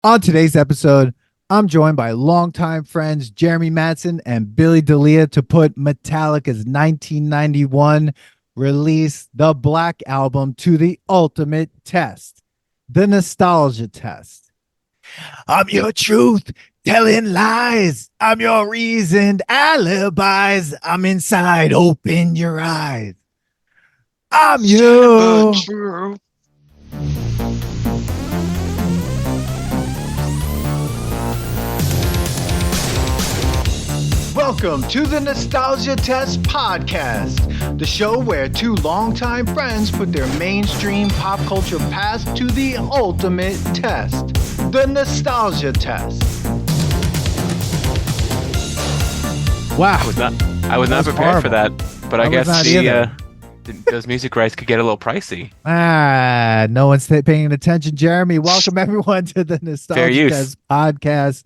On today's episode, I'm joined by longtime friends Jeremy Madson and Billy D'Elia to put Metallica's 1991 release, The Black Album, to the ultimate test, the nostalgia test. I'm your truth telling lies. I'm your reasoned alibis. I'm inside. Open your eyes. I'm you. True. Welcome to the Nostalgia Test Podcast, the show where two longtime friends put their mainstream pop culture past to the ultimate test, the Nostalgia Test. Wow. I was not prepared horrible. for that, but I guess either. those music rights could get a little pricey. No one's paying attention. Jeremy, welcome everyone to the Nostalgia Test Podcast.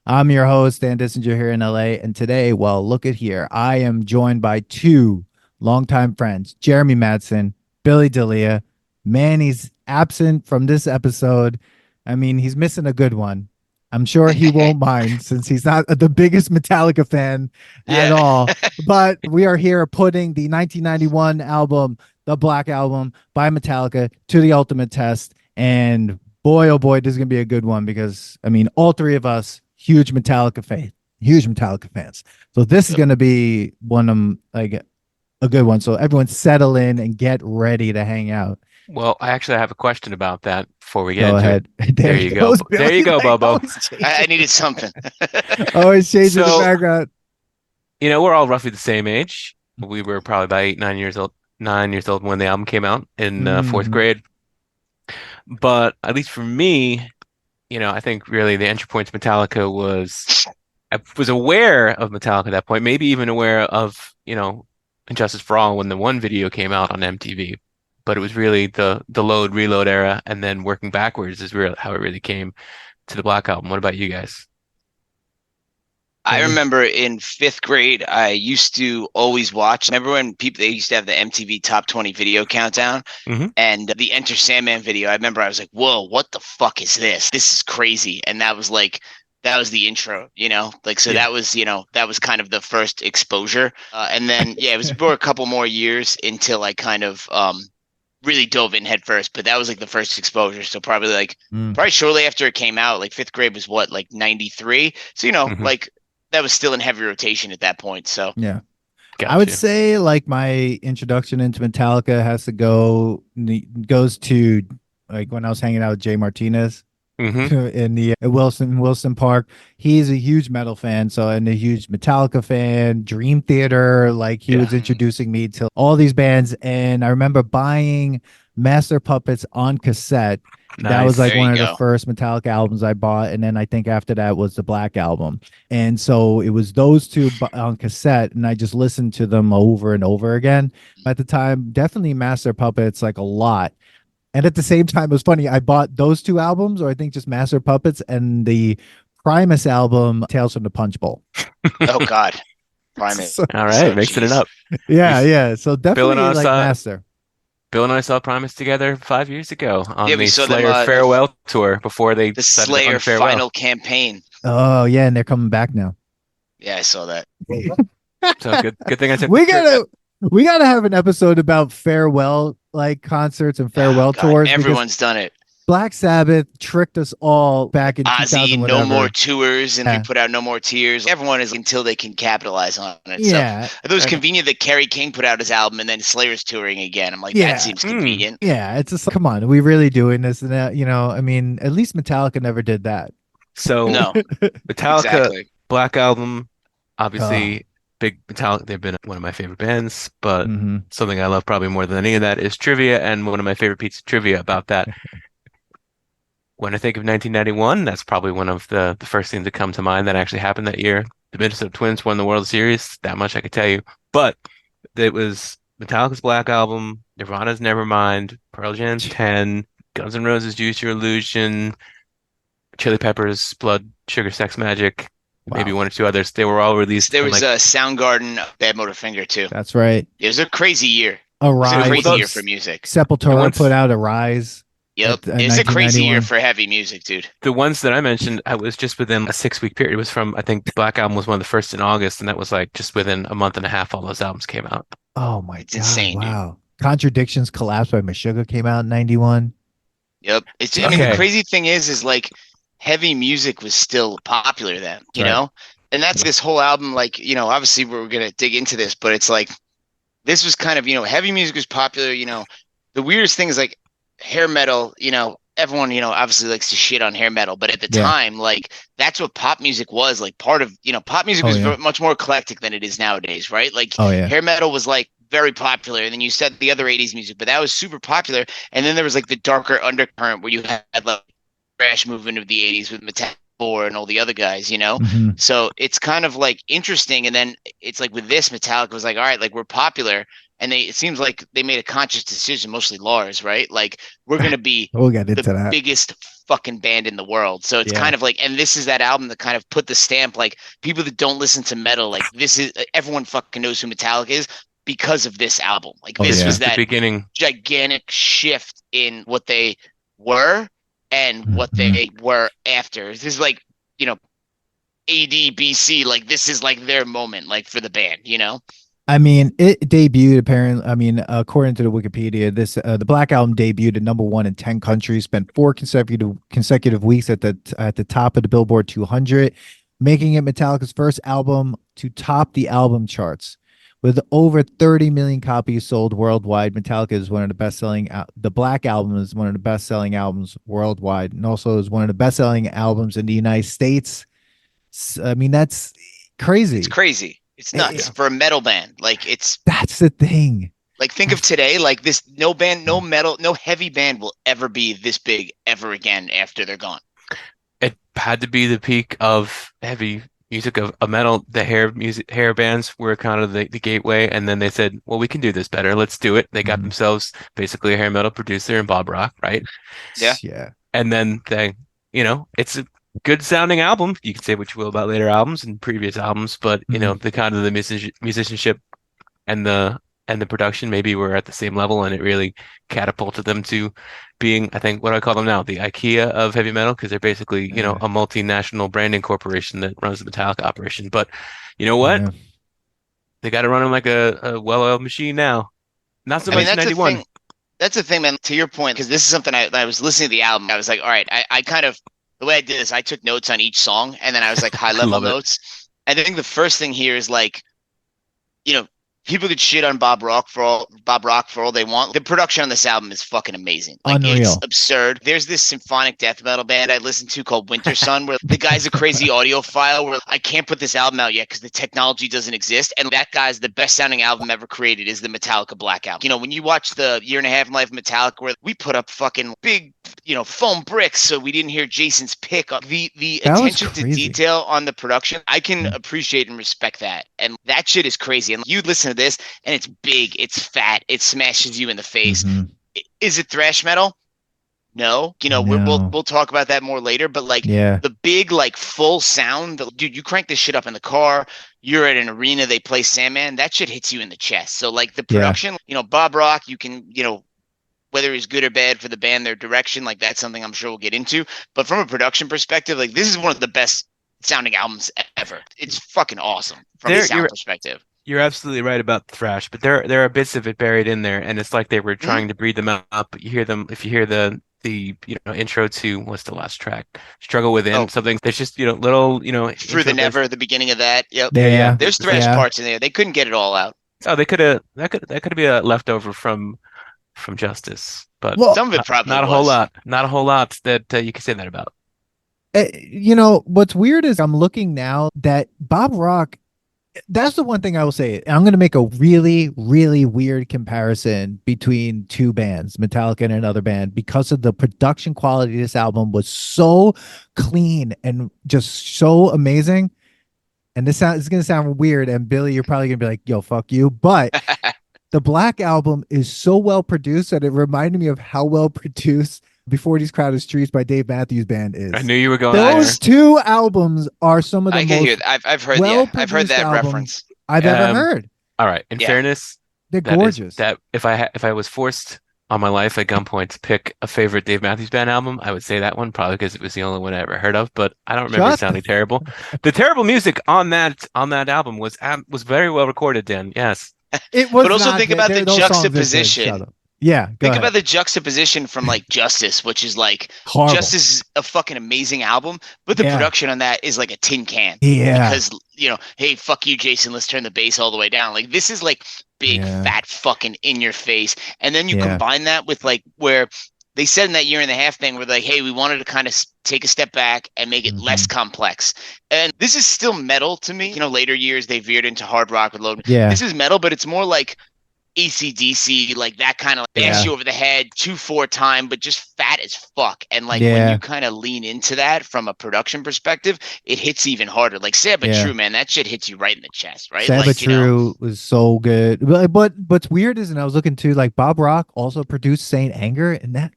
I'm your host, Dan Dissinger here in LA. And today, well, look at here. I am joined by two longtime friends, Jeremy Madson, Billy D'Elia. Manny's absent from this episode. I mean, he's missing a good one. I'm sure he won't mind since he's not the biggest Metallica fan at all. But we are here putting the 1991 album, The Black Album by Metallica, to the ultimate test. And boy, oh boy, this is going to be a good one because, I mean, all three of us, huge Metallica fans. So this is going to be one of like a good one. So everyone settle in and get ready to hang out. Well, I actually have a question about that before we get Go into ahead. it. There you go. There you go, Bobo. I needed something. Always changing the background. You know, we're all roughly the same age. We were probably about 8, 9 years old when the album came out in fourth grade. But at least for me, you know, I think really the entry point to Metallica I was aware of Metallica at that point, maybe even aware of, you know, Injustice for All when the one video came out on MTV. But it was really the load reload era, and then working backwards is how it really came to the Black Album. What about you guys? I remember in 5th grade, I used to always watch. Remember when they used to have the MTV Top 20 video countdown, and the Enter Sandman video? I remember I was like, "Whoa, what the fuck is this? This is crazy!" And that was the intro, you know, that was kind of the first exposure. And then it was for a couple more years until I kind of really dove in head first. But that was like the first exposure. So probably shortly after it came out, like 5th grade was what, like 93. So you know, like. That was still in heavy rotation at that point. So yeah, gotcha. I would say like my introduction into Metallica goes to like when I was hanging out with Jay Martinez in the Wilson Park. He's a huge metal fan, and a huge Metallica fan. Dream Theater, like he was introducing me to all these bands, and I remember buying Master Puppets on cassette. Nice. That was like one of the first Metallica albums I bought. And then I think after that was the Black Album. And so it was those two on cassette, and I just listened to them over and over again. At the time, definitely Master Puppets, like a lot. And at the same time, it was funny. I bought those two albums, or I think just Master Puppets and the Primus album, Tales from the Punch Bowl. Oh, God. Primus. All right. Mixing it up. Yeah. So definitely like Master. Bill and I saw Primus together 5 years ago on the Slayer farewell tour before the Slayer final campaign. Oh yeah, and they're coming back now. Yeah, I saw that. So good thing I took. We gotta have an episode about farewell like concerts and farewell tours. Everyone's done it. Black Sabbath tricked us all back in Ozzy, 2000. No More Tours, and they put out No More Tears. Everyone is until they can capitalize on it. Yeah. So it was convenient that Kerry King put out his album and then Slayer's touring again. I'm like, that seems convenient. Yeah, it's just come on, are we really doing this? And you know, I mean, at least Metallica never did that. So no, Metallica Black Album, obviously. Big Metallica, they've been one of my favorite bands, but something I love probably more than any of that is trivia, and one of my favorite pieces of trivia about that. When I think of 1991, that's probably one of the first things that come to mind that actually happened that year. The Minnesota Twins won the World Series, that much I could tell you. But it was Metallica's Black Album, Nirvana's Nevermind, Pearl Jam's 10, Guns N' Roses' Use Your Illusion, Chili Peppers' Blood, Sugar, Sex, Magic, maybe one or two others. They were all released. There was Soundgarden, Bad Motorfinger too. That's right. It was a crazy year. Arise. It was a crazy year for music. Sepultura put out Arise. Yep. It's a crazy year for heavy music, dude. The ones that I mentioned, I was just within a 6-week period. It was from, I think, Black Album was one of the first in August, and that was like just within a month and a half, all those albums came out. Oh my God. Insane, wow. Dude. Contradictions Collapse by Meshuggah came out in 91. Yep. I mean, the crazy thing is like heavy music was still popular then, you know? And that's this whole album, like, you know, obviously we're going to dig into this, but it's like, this was kind of, you know, heavy music was popular, you know. The weirdest thing is like hair metal, you know, everyone, you know, obviously likes to shit on hair metal, but at the time, like, that's what pop music was. Like, part of, you know, pop music was much more eclectic than it is nowadays, right? Like, hair metal was like very popular, and then you said the other 80s music, but that was super popular. And then there was like the darker undercurrent where you had like thrash movement of the 80s with Metallica and all the other guys, you know? So it's kind of like interesting. And then it's like with this, Metallica was like, all right, like, we're popular. And it seems like they made a conscious decision, mostly Lars, right? Like, we're going to be we'll get into the biggest fucking band in the world. So it's kind of like, and this is that album that kind of put the stamp, like, people that don't listen to metal, like, this is, everyone fucking knows who Metallica is because of this album. Like, this was that beginning gigantic shift in what they were and what they were after. This is like, you know, AD, BC, like, this is like their moment, like, for the band, you know? I mean, it debuted apparently. I mean, according to the Wikipedia, this the Black Album debuted at #1 in 10 countries, spent 4 consecutive weeks at the top of the Billboard 200, making it Metallica's first album to top the album charts. With over 30 million copies sold worldwide, Metallica is one of the best-selling. The Black Album is one of the best-selling albums worldwide, and also is one of the best-selling albums in the United States. I mean, that's crazy. It's crazy. It's nuts for a metal band. Like, that's the thing. Like, think of today, like, this, no band, no metal, no heavy band will ever be this big ever again after they're gone. It had to be the peak of heavy music of metal. The hair bands were kind of the gateway, and then they said, well, we can do this better. Let's do it. They got themselves basically a hair metal producer in Bob Rock, right? Yeah. And then they, you know, it's a good sounding album. You can say what you will about later albums and previous albums, but you know, the kind of the musicianship and the production maybe were at the same level, and it really catapulted them to being, I think, what I call them now, the IKEA of heavy metal, because they're basically, you know, a multinational branding corporation that runs the Metallica operation. But you know what? They got to run them like a well-oiled machine now. Not so much in 91. That's the thing, man, to your point, because this is something I was listening to the album. I was like, all right, I kind of, the way I did this, I took notes on each song, and then I was like high-level notes. And I think the first thing here is like, you know, people could shit on Bob Rock for all they want. The production on this album is fucking amazing. Like, unreal. It's absurd. There's this symphonic death metal band I listened to called Winter Sun, where the guy's a crazy audiophile where I can't put this album out yet because the technology doesn't exist. And that guy's the best sounding album ever created is the Metallica Black Album. You know, when you watch the Year and a Half in Life of Metallica, where we put up fucking big, you know, foam bricks so we didn't hear Jason's pick. The attention to detail on the production, I can appreciate and respect that. And that shit is crazy. And you listen to this, and it's big, it's fat, it smashes you in the face. Is it thrash metal? No. You know, we'll talk about that more later. But like, the big, like, full sound, dude, you crank this shit up in the car. You're at an arena, they play Sandman. That shit hits you in the chest. So like the production, you know, Bob Rock, you can, you know, whether he's good or bad for the band, their direction, like, that's something I'm sure we'll get into. But from a production perspective, like, this is one of the best sounding albums ever. It's fucking awesome from a sound perspective. You're absolutely right about the thrash, but there are bits of it buried in there, and it's like they were trying to breathe them out. But you hear them, if you hear the you know, intro to, what's the last track? Struggle Within, something. There's just, you know, little, you know, Through the Never, the beginning of that. Yep. Yeah. There's thrash parts in there. They couldn't get it all out. Oh, that could be a leftover from Justice, but some of it probably not a whole lot. Not a whole lot that you can say that about. You know, what's weird is I'm looking now that Bob Rock, that's the one thing I will say. I'm going to make a really, really weird comparison between two bands, Metallica and another band, because of the production quality of this album was so clean and just so amazing. And this is going to sound weird. And Billy, you're probably going to be like, yo, fuck you. But the Black Album is so well produced that it reminded me of how well produced Before These Crowded Streets by Dave Matthews Band is. I knew you were going Those two albums are some of the most I've heard that reference I've ever heard. All right. In fairness, they're gorgeous. That if I was forced on my life at gunpoint to pick a favorite Dave Matthews Band album, I would say that one, probably because it was the only one I ever heard of. But I don't remember it sounding terrible. The terrible music on that album was very well recorded, Dan. Yes, it was. But also think about the juxtaposition. Yeah, think about the juxtaposition from like Justice, which is like horrible. Justice is a fucking amazing album, but the production on that is like a tin can. Yeah, because hey, fuck you, Jason. Let's turn the bass all the way down. Like this is like big fat fucking in your face, and then you combine that with like where they said in that year and a half thing where like, hey, we wanted to kind of take a step back and make it less complex. And this is still metal to me. Later years they veered into hard rock with Load. Yeah, this is metal, but it's more like AC/DC, like that kind of bash you over the head 2/4 time, but just fat as fuck. And like when you kind of lean into that from a production perspective, it hits even harder. Like Sad But True, man, that shit hits you right in the chest, right? Sad But True was so good. But what's weird is, and I was looking too, like Bob Rock also produced Saint Anger, and that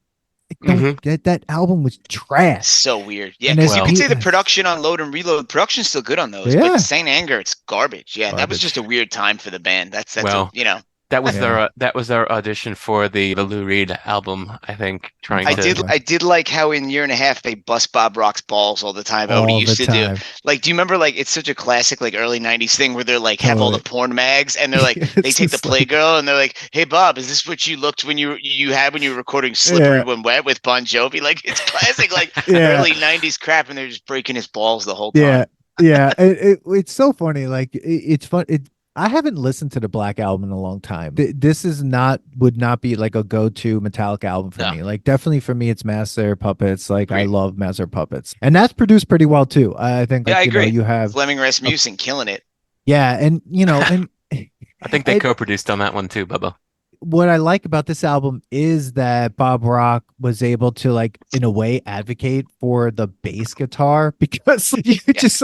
that album was trash. So weird. Yeah, because you can say the production on Load and Reload, production's still good on those, but Saint Anger, it's garbage. Yeah, that was just a weird time for the band. That's That was their audition for the Lou Reed album, I think. I did like how in Year and a Half they bust Bob Rock's balls all the time. What he used to do. Like, do you remember, like, it's such a classic like early 90s thing where they're like have all the porn mags and they're like they take the Playgirl and they're like, hey Bob, is this what you looked when you had when you were recording Slippery When Wet with Bon Jovi? Like, it's classic like early 90s crap, and they're just breaking his balls the whole time. It's so funny. Like it's fun. I haven't listened to the Black Album in a long time. This would not be like a go-to Metallica album for me. Like definitely for me, it's Master Puppets. Like I love Master Puppets, and that's produced pretty well too. I think. I agree. You have Fleming Rasmussen killing it. Yeah, and and I think they co-produced on that one too, Bubba. What I like about this album is that Bob Rock was able to, like, in a way, advocate for the bass guitar, because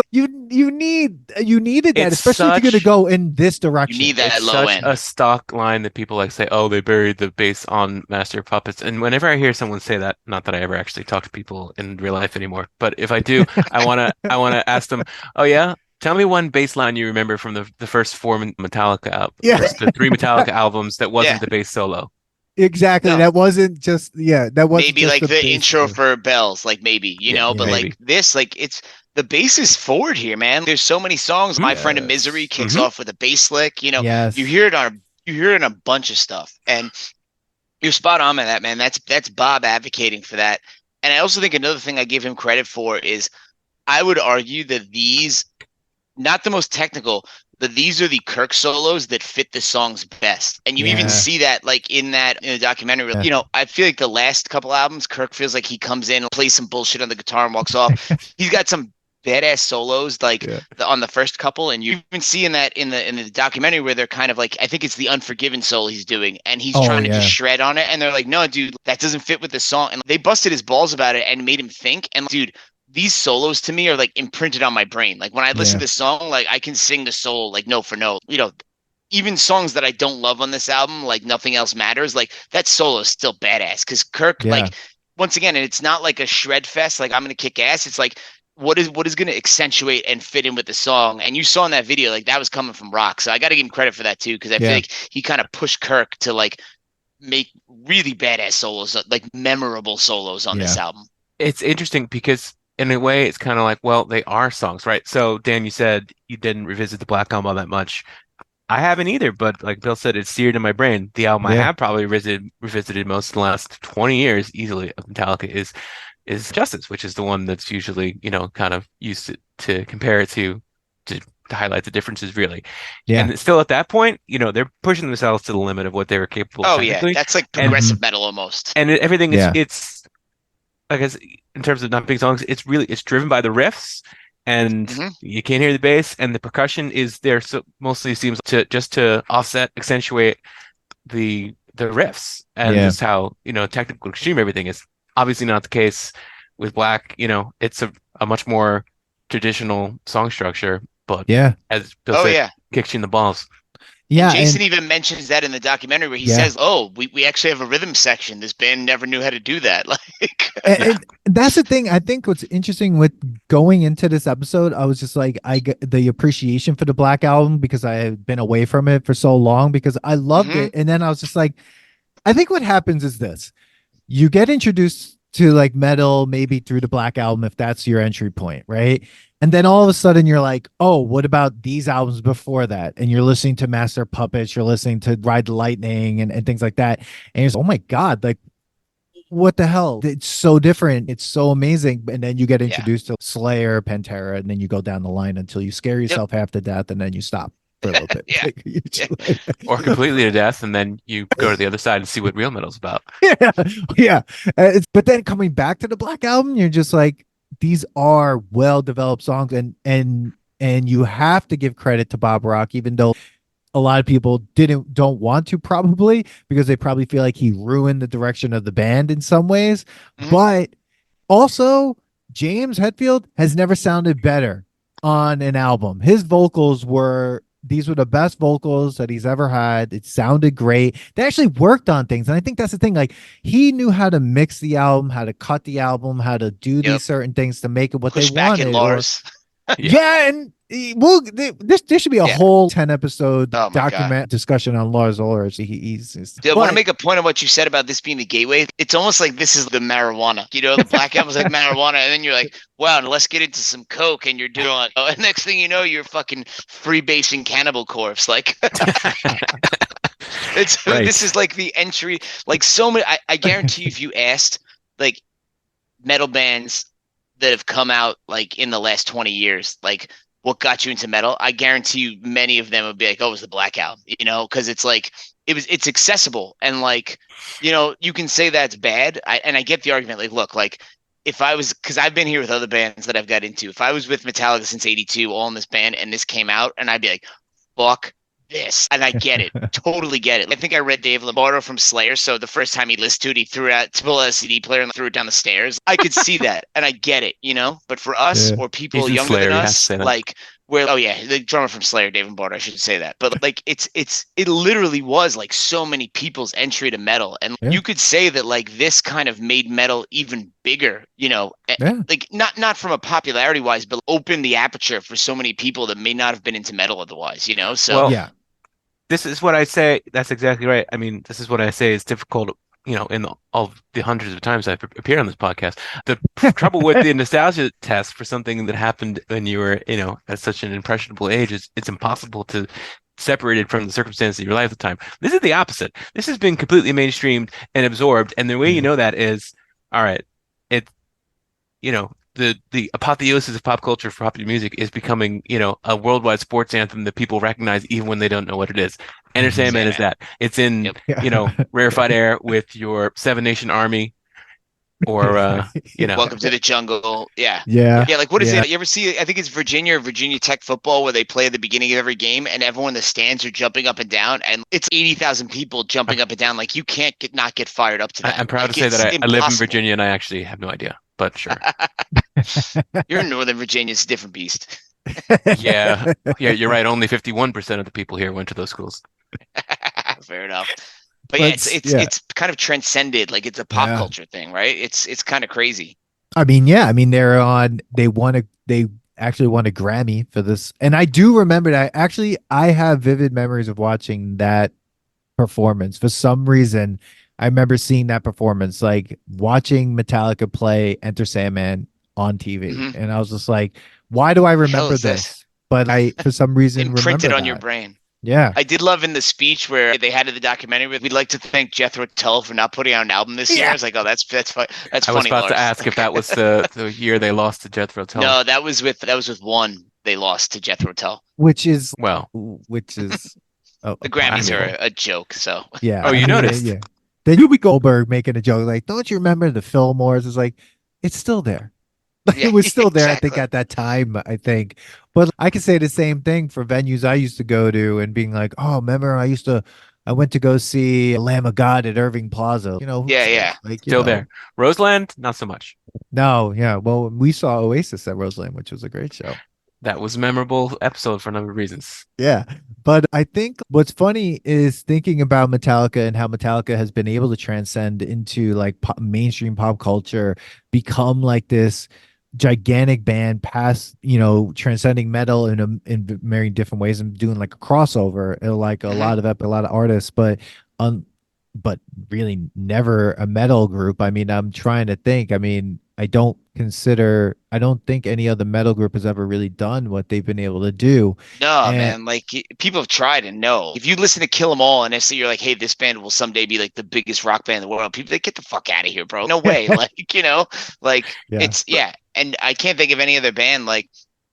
you needed that, especially if you're going to go in this direction. You need that low end. A stock line that people like say, oh, they buried the bass on Master Puppets. And whenever I hear someone say that, not that I ever actually talk to people in real life anymore, but if I do, I want to ask them, oh yeah, tell me one bass line you remember from the first four Metallica albums. The three Metallica albums that wasn't the bass solo. Exactly. No. That wasn't just that wasn't maybe like the intro for Bells, like maybe, but maybe. Like this, like it's the bass is forward here, man. There's so many songs. My Friend of Misery kicks off with a bass lick. You hear it in a bunch of stuff. And you're spot on with that, man. That's Bob advocating for that. And I also think another thing I give him credit for is I would argue that these, not the most technical, but these are the Kirk solos that fit the songs best. And you even see that like in the documentary. I feel like the last couple albums, Kirk feels like he comes in, plays some bullshit on the guitar and walks off. He's got some badass solos like on the first couple, and you even see in the documentary where they're kind of like, I think it's the Unforgiven solo he's doing, and he's trying to just shred on it, and they're like, no dude, that doesn't fit with the song. And they busted his balls about it and made him think. And dude, these solos to me are like imprinted on my brain. Like when I listen to this song, like I can sing the solo like note for note. Even songs that I don't love on this album, like Nothing Else Matters, like that solo is still badass, because Kirk, like, once again, and it's not like a shred fest, like I'm gonna kick ass. It's like what is going to accentuate and fit in with the song. And you saw in that video, like that was coming from Rock, so I got to give him credit for that too, because I feel like he kind of pushed Kirk to like make really badass solos, like memorable solos on this album. It's interesting because in a way, it's kind of like, well, they are songs, right? So, Dan, you said you didn't revisit the Black Album all that much. I haven't either, but like Bill said, it's seared in my brain. The album I have probably revisited most in the last 20 years easily of Metallica is Justice, which is the one that's usually, kind of used to compare it to highlight the differences, really. Yeah. And still at that point, they're pushing themselves to the limit of what they were capable of. Oh, yeah. That's like progressive metal almost. And everything is, it's, I guess, in terms of not being songs, it's driven by the riffs, and you can't hear the bass, and the percussion is there. So mostly seems to offset, accentuate the riffs, and just how technical extreme everything is. Obviously not the case with Black. It's a much more traditional song structure, but as Bill said, kicks you in the balls. Yeah, and Jason even mentions that in the documentary where he says, "Oh, we actually have a rhythm section. This band never knew how to do that." Like, and that's the thing. I think what's interesting with going into this episode, I was just like, I get the appreciation for the Black Album because I had been away from it for so long because I loved it, and then I was just like, I think what happens is this. You get introduced to like metal maybe through the Black Album if that's your entry point, right? And then all of a sudden you're like, oh, what about these albums before that? And you're listening to Master Puppets, you're listening to Ride the Lightning and things like that. And you're like, oh my God, like what the hell? It's so different. It's so amazing. And then you get introduced to Slayer, Pantera, and then you go down the line until you scare yourself half to death and then you stop for a little bit. Or completely to death, and then you go to the other side and see what real metal's about. Yeah. But then coming back to the Black Album, you're just like, these are well-developed songs, and you have to give credit to Bob Rock, even though a lot of people don't want to, probably because they probably feel like he ruined the direction of the band in some ways. But also, James Hetfield has never sounded better on an album. His vocals were the best vocals that he's ever had. It sounded great. They actually worked on things. And I think that's the thing. Like, he knew how to mix the album, how to cut the album, how to do these certain things to make it what they wanted. Lars. And there should be a whole 10-episode document discussion on Lars Ulrich. I want to make a point of what you said about this being the gateway. It's almost like this is the marijuana. You know, the Black Album was like marijuana, and then you're like, wow, let's get into some coke, and you're doing. And next thing you know, you're fucking freebasing Cannibal Corpse. Like, this is like the entry. Like so many. I guarantee you, if you asked like metal bands that have come out like in the last 20 years, like what got you into metal, I guarantee you many of them would be like, oh, it was the Black Album, you know, because it's like it's accessible, and like, you know, you can say that's bad. I get the argument. Like, look, like if I was, because I've been here with other bands that I've got into, if I was with Metallica since '82, all in this band, and this came out, and I'd be like, fuck this. And I get it. Totally get it. I think I read Dave Lombardo from Slayer. So the first time he listened to it, he threw out pulled out a CD player and threw it down the stairs. I could see that, and I get it, you know. But for us or people younger than us, like the drummer from Slayer, Dave Lombardo, I should say that. But like it literally was like so many people's entry to metal, and you could say that like this kind of made metal even bigger, you know, like not from a popularity wise, but opened the aperture for so many people that may not have been into metal otherwise, you know. So this is what I say. That's exactly right. I mean, this is what I say is difficult, you know, in all the hundreds of times I've appeared on this podcast. The trouble with the nostalgia test for something that happened when you were, you know, at such an impressionable age is it's impossible to separate it from the circumstances of your life at the time. This is the opposite. This has been completely mainstreamed and absorbed. And the way you know that is, all right, you know, the apotheosis of pop culture for popular music is becoming, you know, a worldwide sports anthem that people recognize even when they don't know what it is. Enter Sandman is that. It's in, you know, rarefied air with your Seven Nation Army, or you know, Welcome to the Jungle. Yeah. Like, what is it? You ever see? I think it's Virginia Tech football, where they play at the beginning of every game, and everyone in the stands are jumping up and down, and it's 80,000 people jumping up and down. Like, you can't not get fired up to that. I'm proud to say that I live in Virginia, and I actually have no idea, but sure. You're in Northern Virginia. It's a different beast. Yeah, you're right. Only 51% of the people here went to those schools. Fair enough. But it's kind of transcended. Like, it's a pop culture thing, right? It's kind of crazy. I mean, they actually won a Grammy for this. And I do remember that. Actually, I have vivid memories of watching that performance. For some reason, I remember seeing that performance, like watching Metallica play Enter Sandman on TV. And I was just like, why do I remember this? But I, for some reason, imprinted on your brain. Yeah. I did love in the speech where they had in the documentary with, we'd like to thank Jethro Tull for not putting out an album this year. I was like, oh, that's fun. That's funny. I was about to ask if that was the year they lost to Jethro Tull. No, that was with one they lost to Jethro Tull. Which is the Grammys are a joke. So yeah. Oh, you noticed? Yeah. Then you'll be Goldberg making a joke like, don't you remember the Fillmores? It's like, it's still there. It was still there, exactly. I think, at that time, I think. But I can say the same thing for venues I used to go to and being like, oh, remember I went to go see Lamb of God at Irving Plaza. You know, like, still there. Roseland, not so much. No, yeah. Well, we saw Oasis at Roseland, which was a great show. That was a memorable episode for a number of reasons. Yeah. But I think what's funny is thinking about Metallica and how Metallica has been able to transcend into like mainstream pop culture, become like this gigantic band, past, you know, transcending metal in very different ways and doing like a crossover, like a lot of artists. But but really never a metal group. I mean, I'm trying to think. I mean, I don't think any other metal group has ever really done what they've been able to do. No, man, like people have tried and no. If you listen to Kill 'Em All and I say you're like, hey, this band will someday be like the biggest rock band in the world, people like, get the fuck out of here, bro. No way. Like, like it's And I can't think of any other band. Like,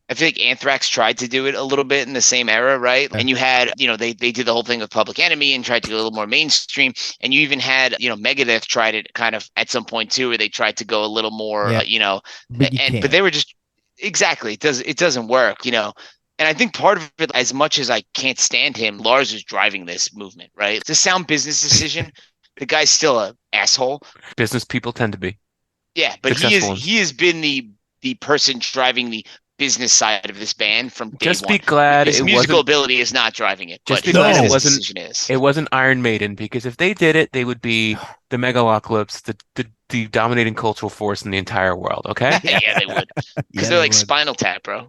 I feel like Anthrax tried to do it a little bit in the same era, right? And you had, they did the whole thing with Public Enemy and tried to go a little more mainstream. And you even had, Megadeth tried it kind of at some point too, where they tried to go a little more, but they were just exactly. It doesn't work, And I think part of it, as much as I can't stand him, Lars is driving this movement, right? It's a sound business decision. The guy's still an asshole. Business people tend to be. Yeah, but he has been the person driving the business side of this band from day just one. be glad his musical ability is not driving it. Just be glad it wasn't Iron Maiden, because if they did it, they would be the Megalocalypse, the dominating cultural force in the entire world. Okay? Yeah, they would, because they're like Spinal Tap, bro.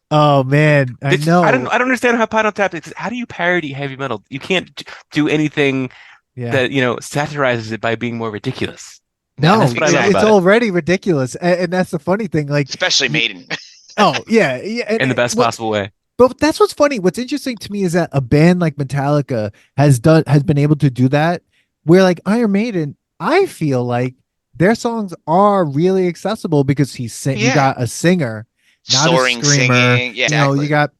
Oh man, I know. I don't understand how Spinal Tap. How do you parody heavy metal? You can't do anything that satirizes it by being more ridiculous. No, it's already ridiculous, and that's the funny thing. Like, especially Maiden. Oh yeah, in the best possible way. But that's what's funny. What's interesting to me is that a band like Metallica has been able to do that. Where like Iron Maiden, I feel like their songs are really accessible because you got a singer, not soaring a screamer. Singing. Yeah, exactly. You got,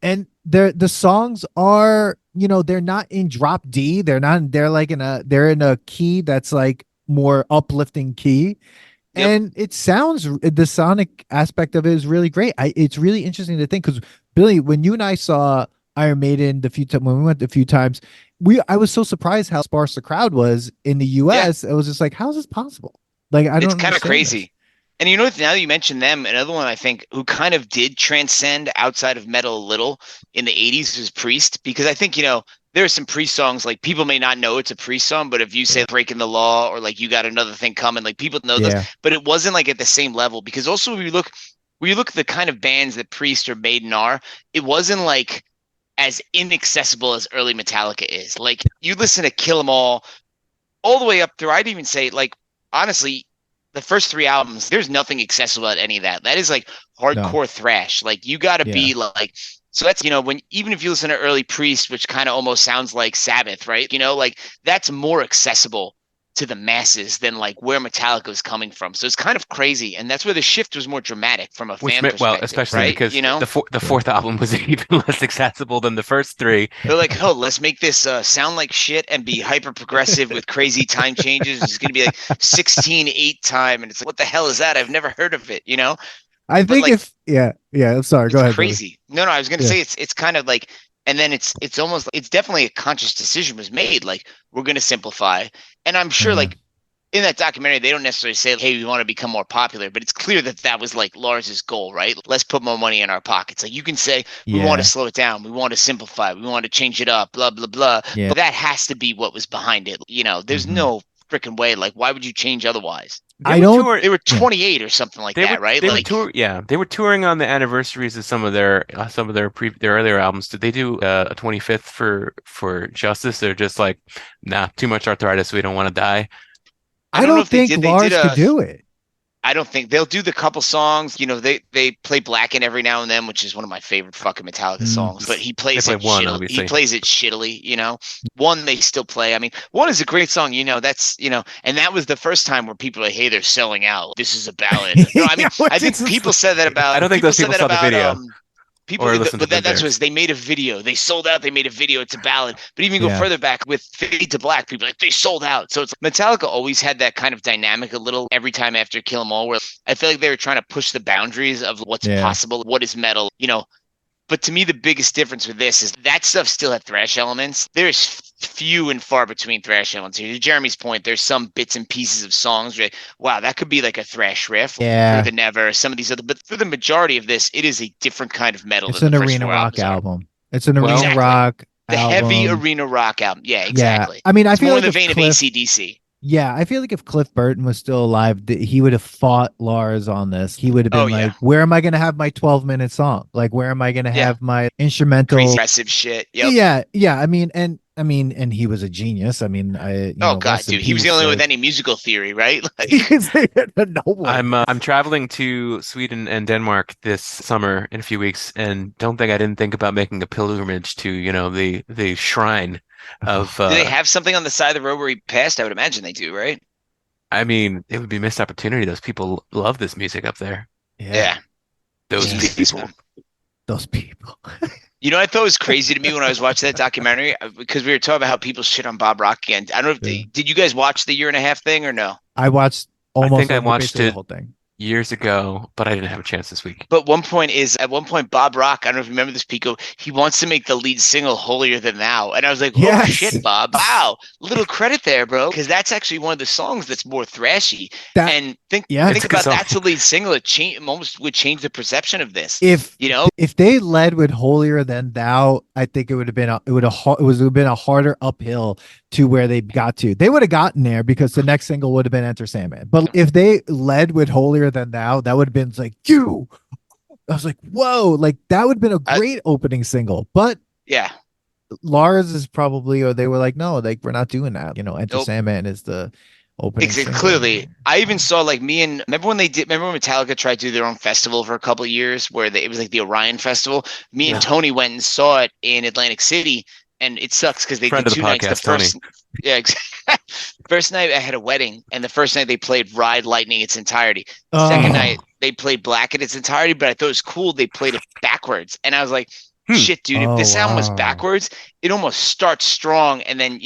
and the songs are, they're not in drop D. They're in a key that's like more uplifting key. Yep. And the sonic aspect of it is really great. It's really interesting to think, because Billy, when you and I saw Iron Maiden when we went a few times, I was so surprised how sparse the crowd was in the US. Yeah. It was just like, how is this possible? Like, it's kind of crazy. This. And now that you mentioned them, another one I think who kind of did transcend outside of metal a little in the 80s was Priest, because I think, there are some Priest songs, like people may not know it's a Priest song, but if you say Breaking the Law or like You Got Another Thing Coming, like people know those, but it wasn't like at the same level, because also when you look at the kind of bands that Priest or Maiden are, it wasn't like as inaccessible as early Metallica is. Like you listen to Kill 'Em All the way up through, I'd even say, like, honestly, the first 3 albums, there's nothing accessible at any of that. That is like hardcore thrash. Like you got to be like, so that's, even if you listen to early Priest, which kind of almost sounds like Sabbath, right? Like that's more accessible to the masses than like where Metallica was coming from. So it's kind of crazy. And that's where the shift was more dramatic from a fan perspective. Well, especially right? because the fourth album was even less accessible than the first 3. They're like, oh, let's make this sound like shit and be hyper progressive with crazy time changes. It's going to be like 16/8 time. And it's like, what the hell is that? I've never heard of it, I think I'm sorry. Go ahead. Crazy. No, I was going to say it's kind of like, and then it's almost, it's definitely a conscious decision was made. Like, we're going to simplify. And I'm sure like in that documentary, they don't necessarily say, hey, we want to become more popular, but it's clear that was like Lars's goal, right? Let's put more money in our pockets. Like you can say, we want to slow it down. We want to simplify. We want to change it up, blah, blah, blah. Yeah. But that has to be what was behind it. There's no freaking way. Like, why would you change otherwise? They were 28 or something like that, right? They were touring on the anniversaries of some of their earlier albums. Did they do a 25th for Justice? They're just like, nah, too much arthritis. We don't want to die. I don't think Lars could do it. I don't think they'll do the couple songs. They play Blackened every now and then, which is one of my favorite fucking Metallica songs. But he plays it shittily. He plays it shittily. One they still play. I mean, One is a great song. That's and that was the first time where people are like, hey, they're selling out. This is a ballad. I mean, I think people said that about. I don't think those people saw the video. That's what they made a video. They sold out. They made a video. It's a ballad. But even go further back with Fade to Black, people like they sold out. So it's Metallica always had that kind of dynamic a little every time after Kill 'Em All, where I feel like they were trying to push the boundaries of what's possible, what is metal, But to me, the biggest difference with this is that stuff still had thrash elements. There's few and far between thrash elements here. To Jeremy's point, there's some bits and pieces of songs where, wow, that could be like a thrash riff. Yeah. For the Never, some of these other, but for the majority of this, it is a different kind of metal. It's an arena rock album. It's an arena rock album. Heavy arena rock album. Yeah, exactly. Yeah. I mean, I feel more like in the vein of AC/DC. Yeah, I feel like if Cliff Burton was still alive, he would have fought Lars on this. He would have been where am I going to have my 12-minute song? Like, where am I going to have my instrumental? Aggressive shit. Yep. Yeah. I mean, and I mean, and he was a genius. I mean, God, dude, he was the only one with any musical theory, right? I'm traveling to Sweden and Denmark this summer in a few weeks, and don't think I didn't think about making a pilgrimage to, the shrine of. Do they have something on the side of the road where he passed? I would imagine they do, right? I mean, it would be a missed opportunity. Those people love this music up there. Yeah. Those people. Those people. You know, I thought it was crazy to me when I was watching that documentary because we were talking about how people shit on Bob Rock again. I don't know if did you guys watch the 1.5 year thing or no? I watched I think I watched it the whole thing years ago, but I didn't have a chance this week. But at one point, Bob Rock, I don't know if you remember this, Pico, he wants to make the lead single Holier Than Thou. And I was like, oh shit, Bob. Wow. Little credit there, bro. Because that's actually one of the songs that's more thrashy. Think about that's the lead single. It almost would change the perception of this. If they led with Holier Than Thou, I think it would have been a harder uphill to where they got to. They would have gotten there because the next single would have been Enter Sandman. But if they led with Holier Than Thou, that would have been like, I was like, whoa, like that would have been a great opening single. But yeah, Lars is probably, or they were like, no, like we're not doing that. Enter Sandman is the opening single. Clearly, I even saw remember when Metallica tried to do their own festival for a couple of years where it was like the Orion Festival. Me and Tony went and saw it in Atlantic City. And it sucks because they did 2 nights. First night I had a wedding, and the first night they played Ride Lightning its entirety. Second night they played Black in its entirety, but I thought it was cool. They played it backwards, and I was like, shit, dude, if this album was backwards, it almost starts strong, and then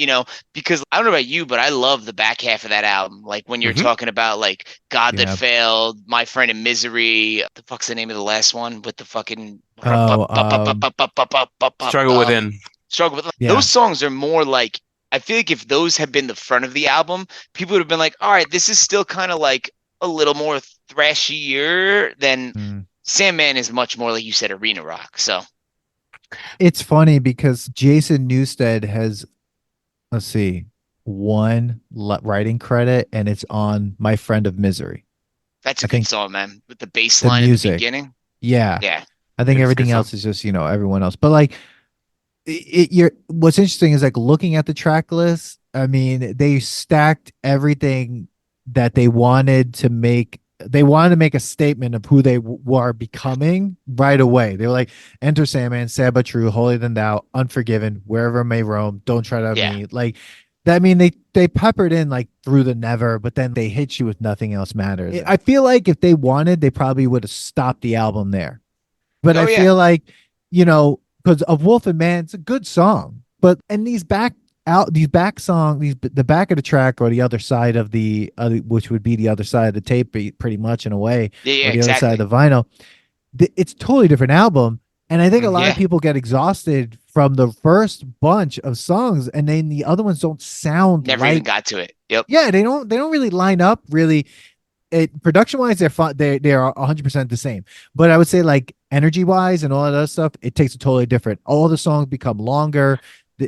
because I don't know about you, but I love the back half of that album. Like when you're talking about like God That Failed, My Friend in Misery. The fuck's the name of the last one with the fucking Struggle Within. Those songs are more like, I feel like if those had been the front of the album, people would have been like, all right, this is still kind of like a little more thrashier than Sandman is much more, like you said, arena rock. So it's funny because Jason Newsted has, one writing credit, and it's on My Friend of Misery. That's a good song, man, with the bass line at the beginning. Yeah. I think everything else is just, everyone else. But like, what's interesting is like looking at the track list. I mean, they stacked everything that they wanted to make. They wanted to make a statement of who they were becoming right away. They were like, Enter Sandman, Sad But True, Holier Than Thou, Unforgiven, Wherever I May Roam, Don't Tread on Me. Like that. I mean, they peppered in like Through the Never, but then they hit you with Nothing Else Matters. I feel like if they wanted, they probably would have stopped the album there. But I feel like, because of Wolf and Man, it's a good song, but the back of the track or the other side of which would be the other side of the tape, pretty much in a way, or the other side of the vinyl, it's a totally different album. And I think a lot of people get exhausted from the first bunch of songs, and then the other ones don't sound never even got to it. Yep. Yeah, they don't really line up really. Production wise, they're fun. They are 100% the same, but I would say like energy wise and all of that stuff, it takes a totally different. All the songs become longer,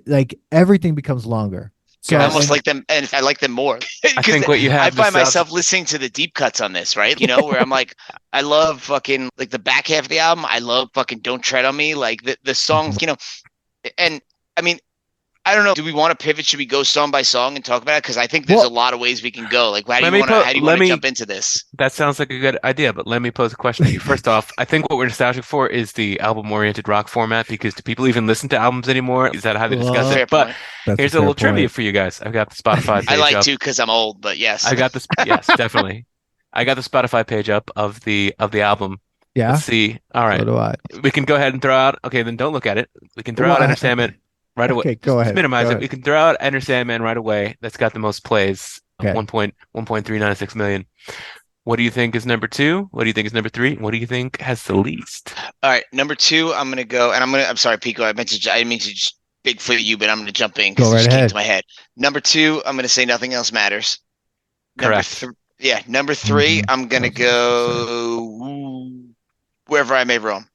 like everything becomes longer. So I almost like them, and I like them more. I think what you have. I find myself listening to the deep cuts on this, right? Where I'm like, I love fucking like the back half of the album. I love fucking Don't Tread on Me, like the songs, and I mean. I don't know. Do we want to pivot? Should we go song by song and talk about it? Because I think there's a lot of ways we can go. Like, how do you want to jump into this? That sounds like a good idea, but let me pose a question to you. First off, I think what we're nostalgic for is the album-oriented rock format, because do people even listen to albums anymore? Is that how they discuss it? But here's a little trivia for you guys. I've got the Spotify page I like to because I'm old, but yes. I got this. Yes, definitely. I got the Spotify page up of the album. Yeah. Let's see. All right. So do I. We can go ahead and throw out. Okay, then don't look at it. We can throw out Enter Sandman. Right away. Okay, go ahead. Minimize it. We can throw out Enter Sandman right away. That's got the most plays, 1.396 million. What do you think is number 2? What do you think is number 3? What do you think has the least? All right, number 2, I'm gonna go, and I'm sorry, Pico. I didn't mean to just big for you, but I'm gonna jump in because it just came to my head. Number 2, I'm gonna say Nothing Else Matters. Correct. Number 3, I'm gonna go Wherever I May Roam.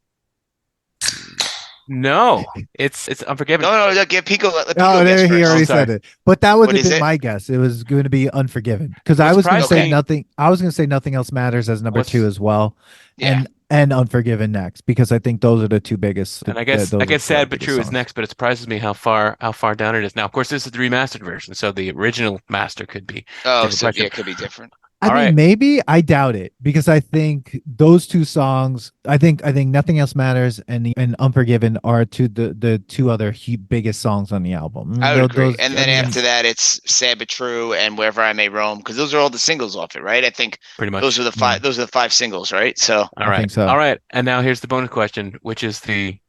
No, it's Unforgiven. No, get Pico. He already said it. But that would have been my guess. It was going to be Unforgiven because I was going to say nothing. I was going to say Nothing Else Matters as number 2 as well. Yeah. And and Unforgiven next, because I think those are the two biggest. And I guess Sad But True is next, but it surprises me how far down it is now. Of course, this is the remastered version, so the original master could be it could be different. I mean, maybe. I doubt it, because I think those two songs, I think Nothing Else Matters and Unforgiven are the two other biggest songs on the album. I would agree. And then after that, it's Sad But True and Wherever I May Roam, because those are all the singles off it, right? I think pretty much those are the five. Those are the 5 singles, right? So all right, all right. And now here's the bonus question: which has the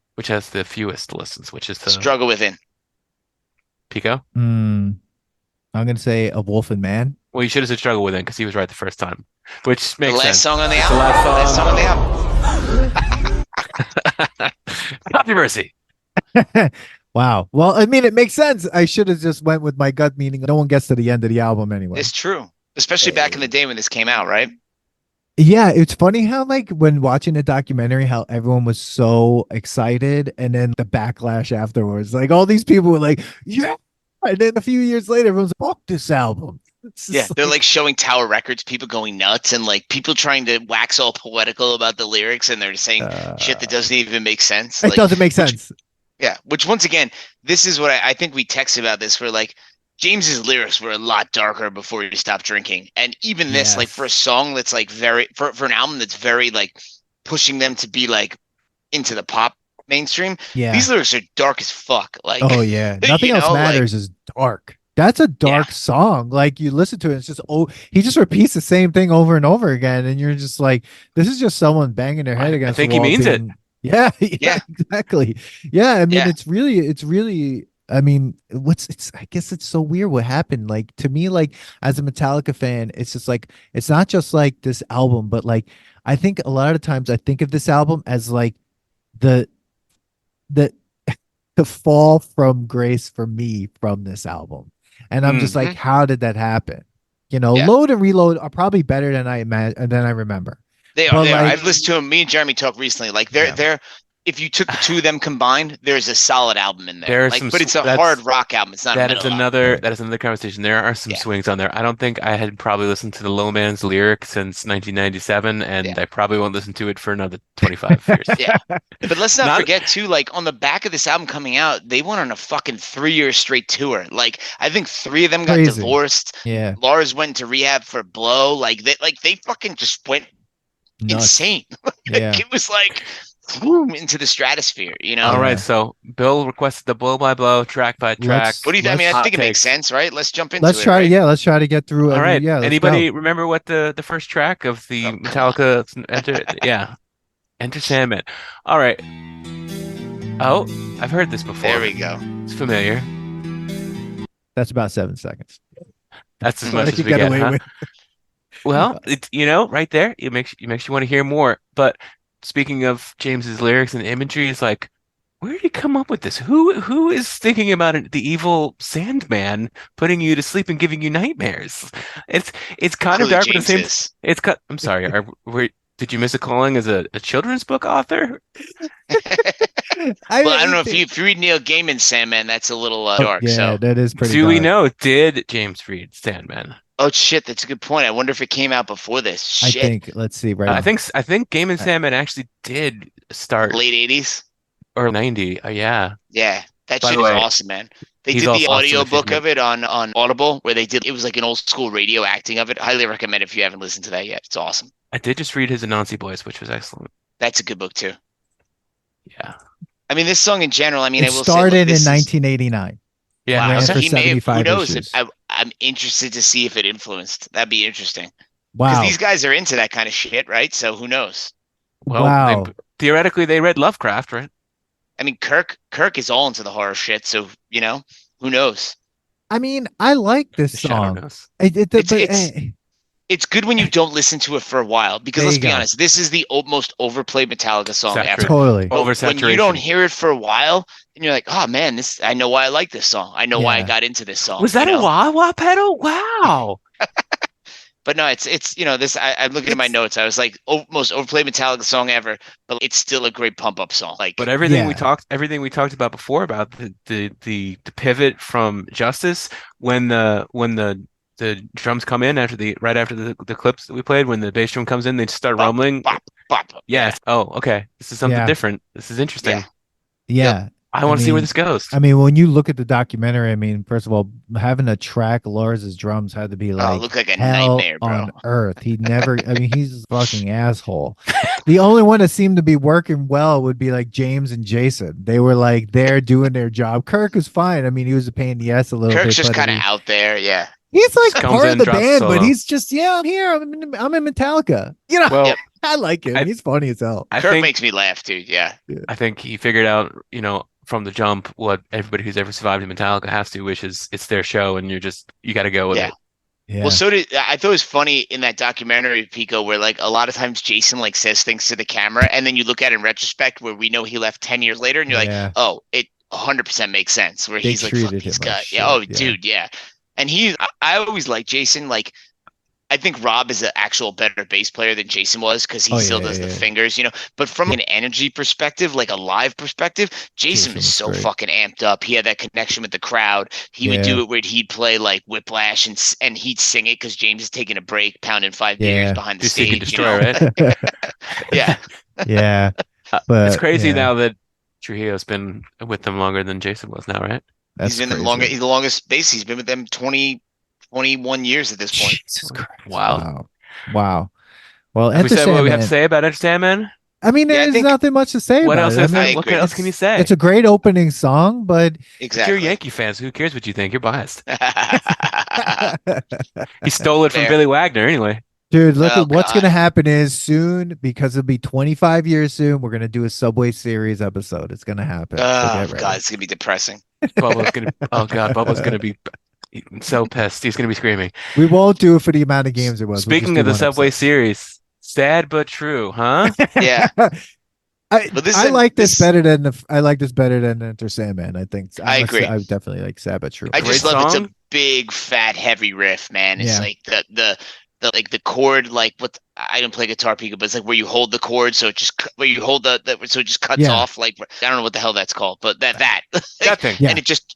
fewest listens? Which is the Struggle Within? Pico? I'm gonna say A Wolf and Man. Well, you should have said Struggle Within, because he was right the first time, which makes the last sense. Song on the album. The last song on the album. Controversy. Wow. Well, I mean, it makes sense. I should have just went with my gut, meaning no one gets to the end of the album anyway. It's true, especially back in the day when this came out, right? Yeah, it's funny how, like, when watching the documentary, how everyone was so excited, and then the backlash afterwards, like all these people were like, yeah, and then a few years later, everyone's like, fuck this album. Yeah, they're like showing Tower Records, people going nuts, and like people trying to wax all poetical about the lyrics, and they're saying shit that doesn't even make sense. It doesn't make sense. Which once again, this is what I think we texted about this. Where like James's lyrics were a lot darker before he stopped drinking, and even this, like for a song that's like for an album that's very like pushing them to be like into the pop mainstream. Yeah, these lyrics are dark as fuck. Like, oh yeah, Nothing Else Matters is dark. That's a dark song. Like, you listen to it, it's just, he just repeats the same thing over and over again, and you're just like, this is just someone banging their head against the wall. I think he means it. Yeah, exactly. Yeah, I mean, it's really. I mean, I guess it's so weird what happened. Like, to me, like, as a Metallica fan, it's just like, it's not just like this album, but like, I think a lot of times I think of this album as like the fall from grace for me from this album. And I'm just like, how did that happen? You know, Load and Reload are probably better than I remember. They are. I've listened to them. Me and Jeremy talked recently. Like, they're if you took the two of them combined, there's a solid album in there. But it's a hard rock album. It's not. That is another conversation. There are some swings on there. I don't think I had probably listened to the Low Man's lyric since 1997, and I probably won't listen to it for another 25 years. Yeah, but let's not forget too. Like, on the back of this album coming out, they went on a fucking 3-year straight tour. Like, I think 3 of them got divorced. Yeah, Lars went to rehab for blow. Like they fucking just went insane. It was like into the stratosphere, you know. All right, so Bill requested the blow by blow, track by track. What do you think? I mean, I think it makes sense, right? Let's jump into let's it. Try, right? Let's try to get through. All right. Anybody remember what the first track of the Metallica Enter Sandman? All right. Oh, I've heard this before. There we go. It's familiar. That's about 7 seconds. That's as much as we get, huh? Well, right there, it makes you want to hear more. But speaking of James's lyrics and imagery, it's like, where did he come up with this? Who is thinking about it? The evil Sandman putting you to sleep and giving you nightmares? It's kind of dark, but the same. I'm sorry. Did you miss a calling as a children's book author? I don't know if you read Neil Gaiman's Sandman, that's a little dark. Yeah, so that is pretty. Do we know? Did James read Sandman? Oh shit, that's a good point. I wonder if it came out before this. Shit. I think. Let's see. Right. I think Gaiman's Sandman actually did start late 80s or 90. Yeah. Yeah, that shit is awesome, man. They did the audio book of it on Audible, where it was like an old school radio acting of it. Highly recommend if you haven't listened to that yet. It's awesome. I did just read his Anansi Boys, which was excellent. That's a good book too. Yeah. I mean, this song in general. I mean, it started in 1989. Yeah, wow. So he may have, who knows? I'm interested to see if it influenced. That'd be interesting. Wow. Because these guys are into that kind of shit, right? So who knows? Well, theoretically, they read Lovecraft, right? I mean, Kirk is all into the horror shit, so, who knows? I mean, I like this song. It's good when you don't listen to it for a while, because let's be honest, this is the most overplayed Metallica song ever. Totally. Oversaturation. When you don't hear it for a while, and you're like, oh man, I know why I like this song. I know why I got into this song. Was that a wah-wah pedal? Wow. But no, it's this. I'm looking at my notes. I was like, most overplayed Metallica song ever, but it's still a great pump up song. Like, but everything we talked about before about the pivot from Justice when the the drums come in right after the clips that we played, when the bass drum comes in, they just start rumbling. Bop, bop. Yes. Oh, okay. This is something different. This is interesting. Yeah. I want to see where this goes. I mean, when you look at the documentary, I mean, first of all, having to track Lars's drums had to be like, look like a hell nightmare, bro. On earth. He never, I mean, he's a fucking asshole. The only one that seemed to be working well would be like James and Jason. They were like, they're doing their job. Kirk was fine. I mean, he was a pain in the ass a little bit. Kirk's just kind of out there. Yeah. He's like part of the band, but he's just, I'm here. I'm in Metallica. You know, well, I like him. He's funny as hell. Kirk makes me laugh, dude. Yeah. I think he figured out, from the jump, what everybody who's ever survived in Metallica has to, which is it's their show, and you got to go with it. Yeah. Well, I thought it was funny in that documentary, Pico, where like a lot of times Jason like says things to the camera, and then you look at it in retrspect where we know he left 10 years later, and you're like, oh, it 100% makes sense. Where he's like, fuck this guy. Dude, yeah. And I always like Jason. Like, I think Rob is an actual better bass player than Jason was, because he still does the fingers, But from an energy perspective, like a live perspective, Jason was so fucking amped up. He had that connection with the crowd. He would do it where he'd play like Whiplash and he'd sing it because James is taking a break, pounding 5 beers behind the stage. Destroy, right? Yeah. Yeah. But it's crazy now that Trujillo's been with them longer than Jason was now, right? He's been he's the longest bass. He's been with them 21 years at this point. Jesus Christ. Wow. Well, have we said what we have to say about Enter Sandman? I mean, there's nothing much to say what about else it. What else can you say? It's a great opening song, but exactly. If you're Yankee fans, who cares what you think? You're biased. He stole it from Billy Wagner anyway. Dude, look at what's going to happen is soon, because it'll be 25 years soon, we're going to do a Subway Series episode. It's going to happen. Oh, God, it's going to be depressing. Bubba's going to be so pissed. He's going to be screaming. We won't do it for the amount of games it was. Speaking of the Subway Series, sad but true, huh? Yeah. I like this better than Enter Sandman. I think I agree. I definitely like sad but true. I just love it's a big fat heavy riff, man. It's like the chord, like what I didn't play guitar, Pico, but it's like where you hold the chord, so it just where you hold so it just cuts off. Like I don't know what the hell that's called, but that thing, and it just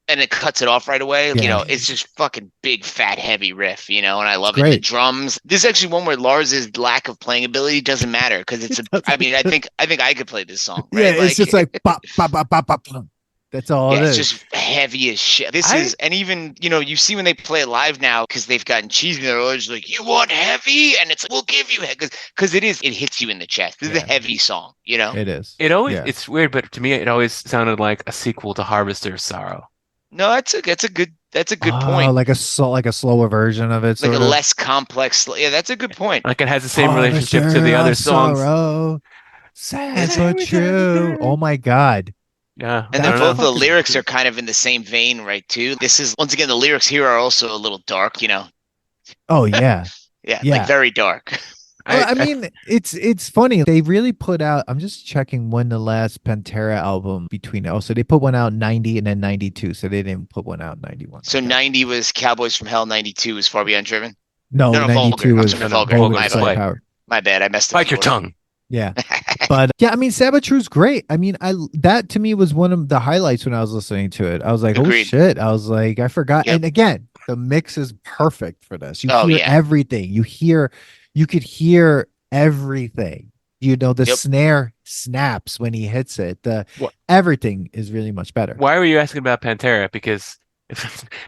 and it cuts it off right away. It's just fucking big fat heavy riff, and I love it. The drums. This is actually one where Lars's lack of playing ability doesn't matter, because it's I think I could play this song. Right? Yeah, it's just like bop, bop, bop, bop, bop. That's all it is. It's just heavy as shit. And even, you see when they play it live now, because they've gotten cheesy, they're always like, you want heavy? And it's like, we'll give you heavy. Because it hits you in the chest. This is a heavy song, It is. It's weird, but to me, it always sounded like a sequel to Harvester's Sorrow. No, that's a good point. Like a slower version of it. Like a less complex. Yeah, that's a good point. Like it has the same relationship to the other songs. Sorrow, sad but true. Oh my God. Yeah. And then both the lyrics are kind of in the same vein, right, too? This is, once again, the lyrics here are also a little dark, Oh, yeah. Yeah, like very dark. Well, I mean, it's funny. They really put out, I'm just checking when the last Pantera album so they put one out in 90 and then 92. So they didn't put one out in 91. So 90 was Cowboys from Hell, 92 was Far Beyond Driven? No, 92 was Vulgar. My bad, I messed up. Bite your tongue. Yeah. But yeah, I mean, Sabatrue's great. I mean, that to me was one of the highlights when I was listening to it. I was like, Agreed. Oh shit. I was like, I forgot. Yep. And again, the mix is perfect for this. You hear everything. You could hear everything. The snare snaps when he hits it. Everything is really much better. Why were you asking about Pantera? Because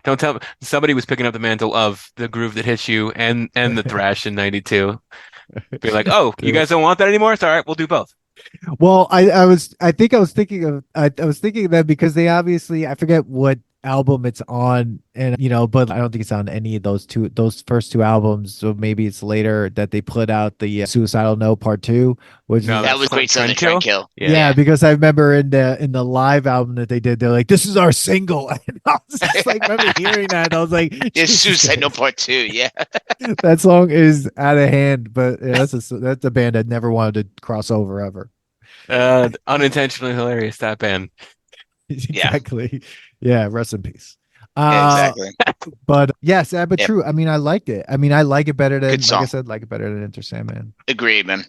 don't tell me somebody was picking up the mantle of the groove that hits you and the thrash in 92. Be like, oh, you guys don't want that anymore? It's all right, we'll do both. Well, I was thinking of that because they obviously, I forget what album it's on, and but I don't think it's on any of those first two albums, so maybe it's later that they put out the Suicidal Note Part 2, which that was Great Son of Trendkill. Yeah, because I remember in the live album that they did, they're like, this is our single, and I was just like, remember hearing that, and I was like, Suicide Note Part 2, yeah. That song is out of hand, but that's a band that never wanted to cross over ever. Unintentionally hilarious, that band. Exactly. Yeah, rest in peace. Exactly. But yes, but true. I mean, I liked it. I mean, I like it better than, like I said, like it better than Enter Sandman. Agreed, man.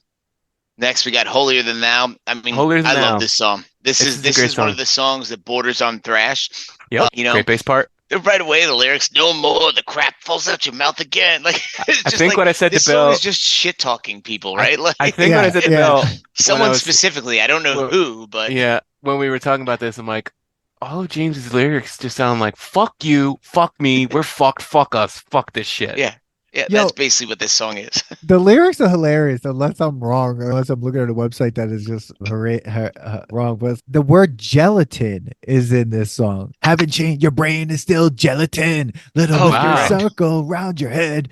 Next, we got Holier Than Thou. I mean, I love this song. This is one of the songs that borders on thrash. Yep. Great bass part. right away, the lyrics, no more, the crap falls out your mouth again. Like, I think what I said to Bill is just shit talking people, right? I think what I said to Bill, someone specifically, I don't know who, but yeah, when we were talking about this, I'm like, all of James's lyrics just sound like "fuck you, fuck me, we're fucked, fuck us, fuck this shit." Yeah, that's basically what this song is. The lyrics are hilarious, unless I'm wrong, unless I'm looking at a website that is just wrong. But the word gelatin is in this song. Haven't changed, your brain is still gelatin. Little your circle around your head.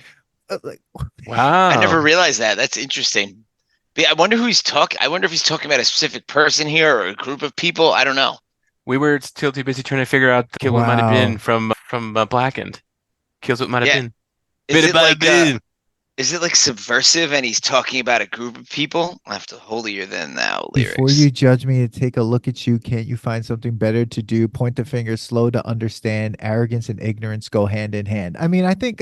Wow, I never realized that. That's interesting. But I wonder who he's talking. I wonder if he's talking about a specific person here or a group of people. I don't know. We were still too busy trying to figure out Kill What Might Have Been from Blackened. Kills What Might Have Been. Is it like subversive and he's talking about a group of people? I have to holier than thou lyrics. Before you judge me and take a look at you, can't you find something better to do? Point the finger, slow to understand. Arrogance and ignorance go hand in hand. I think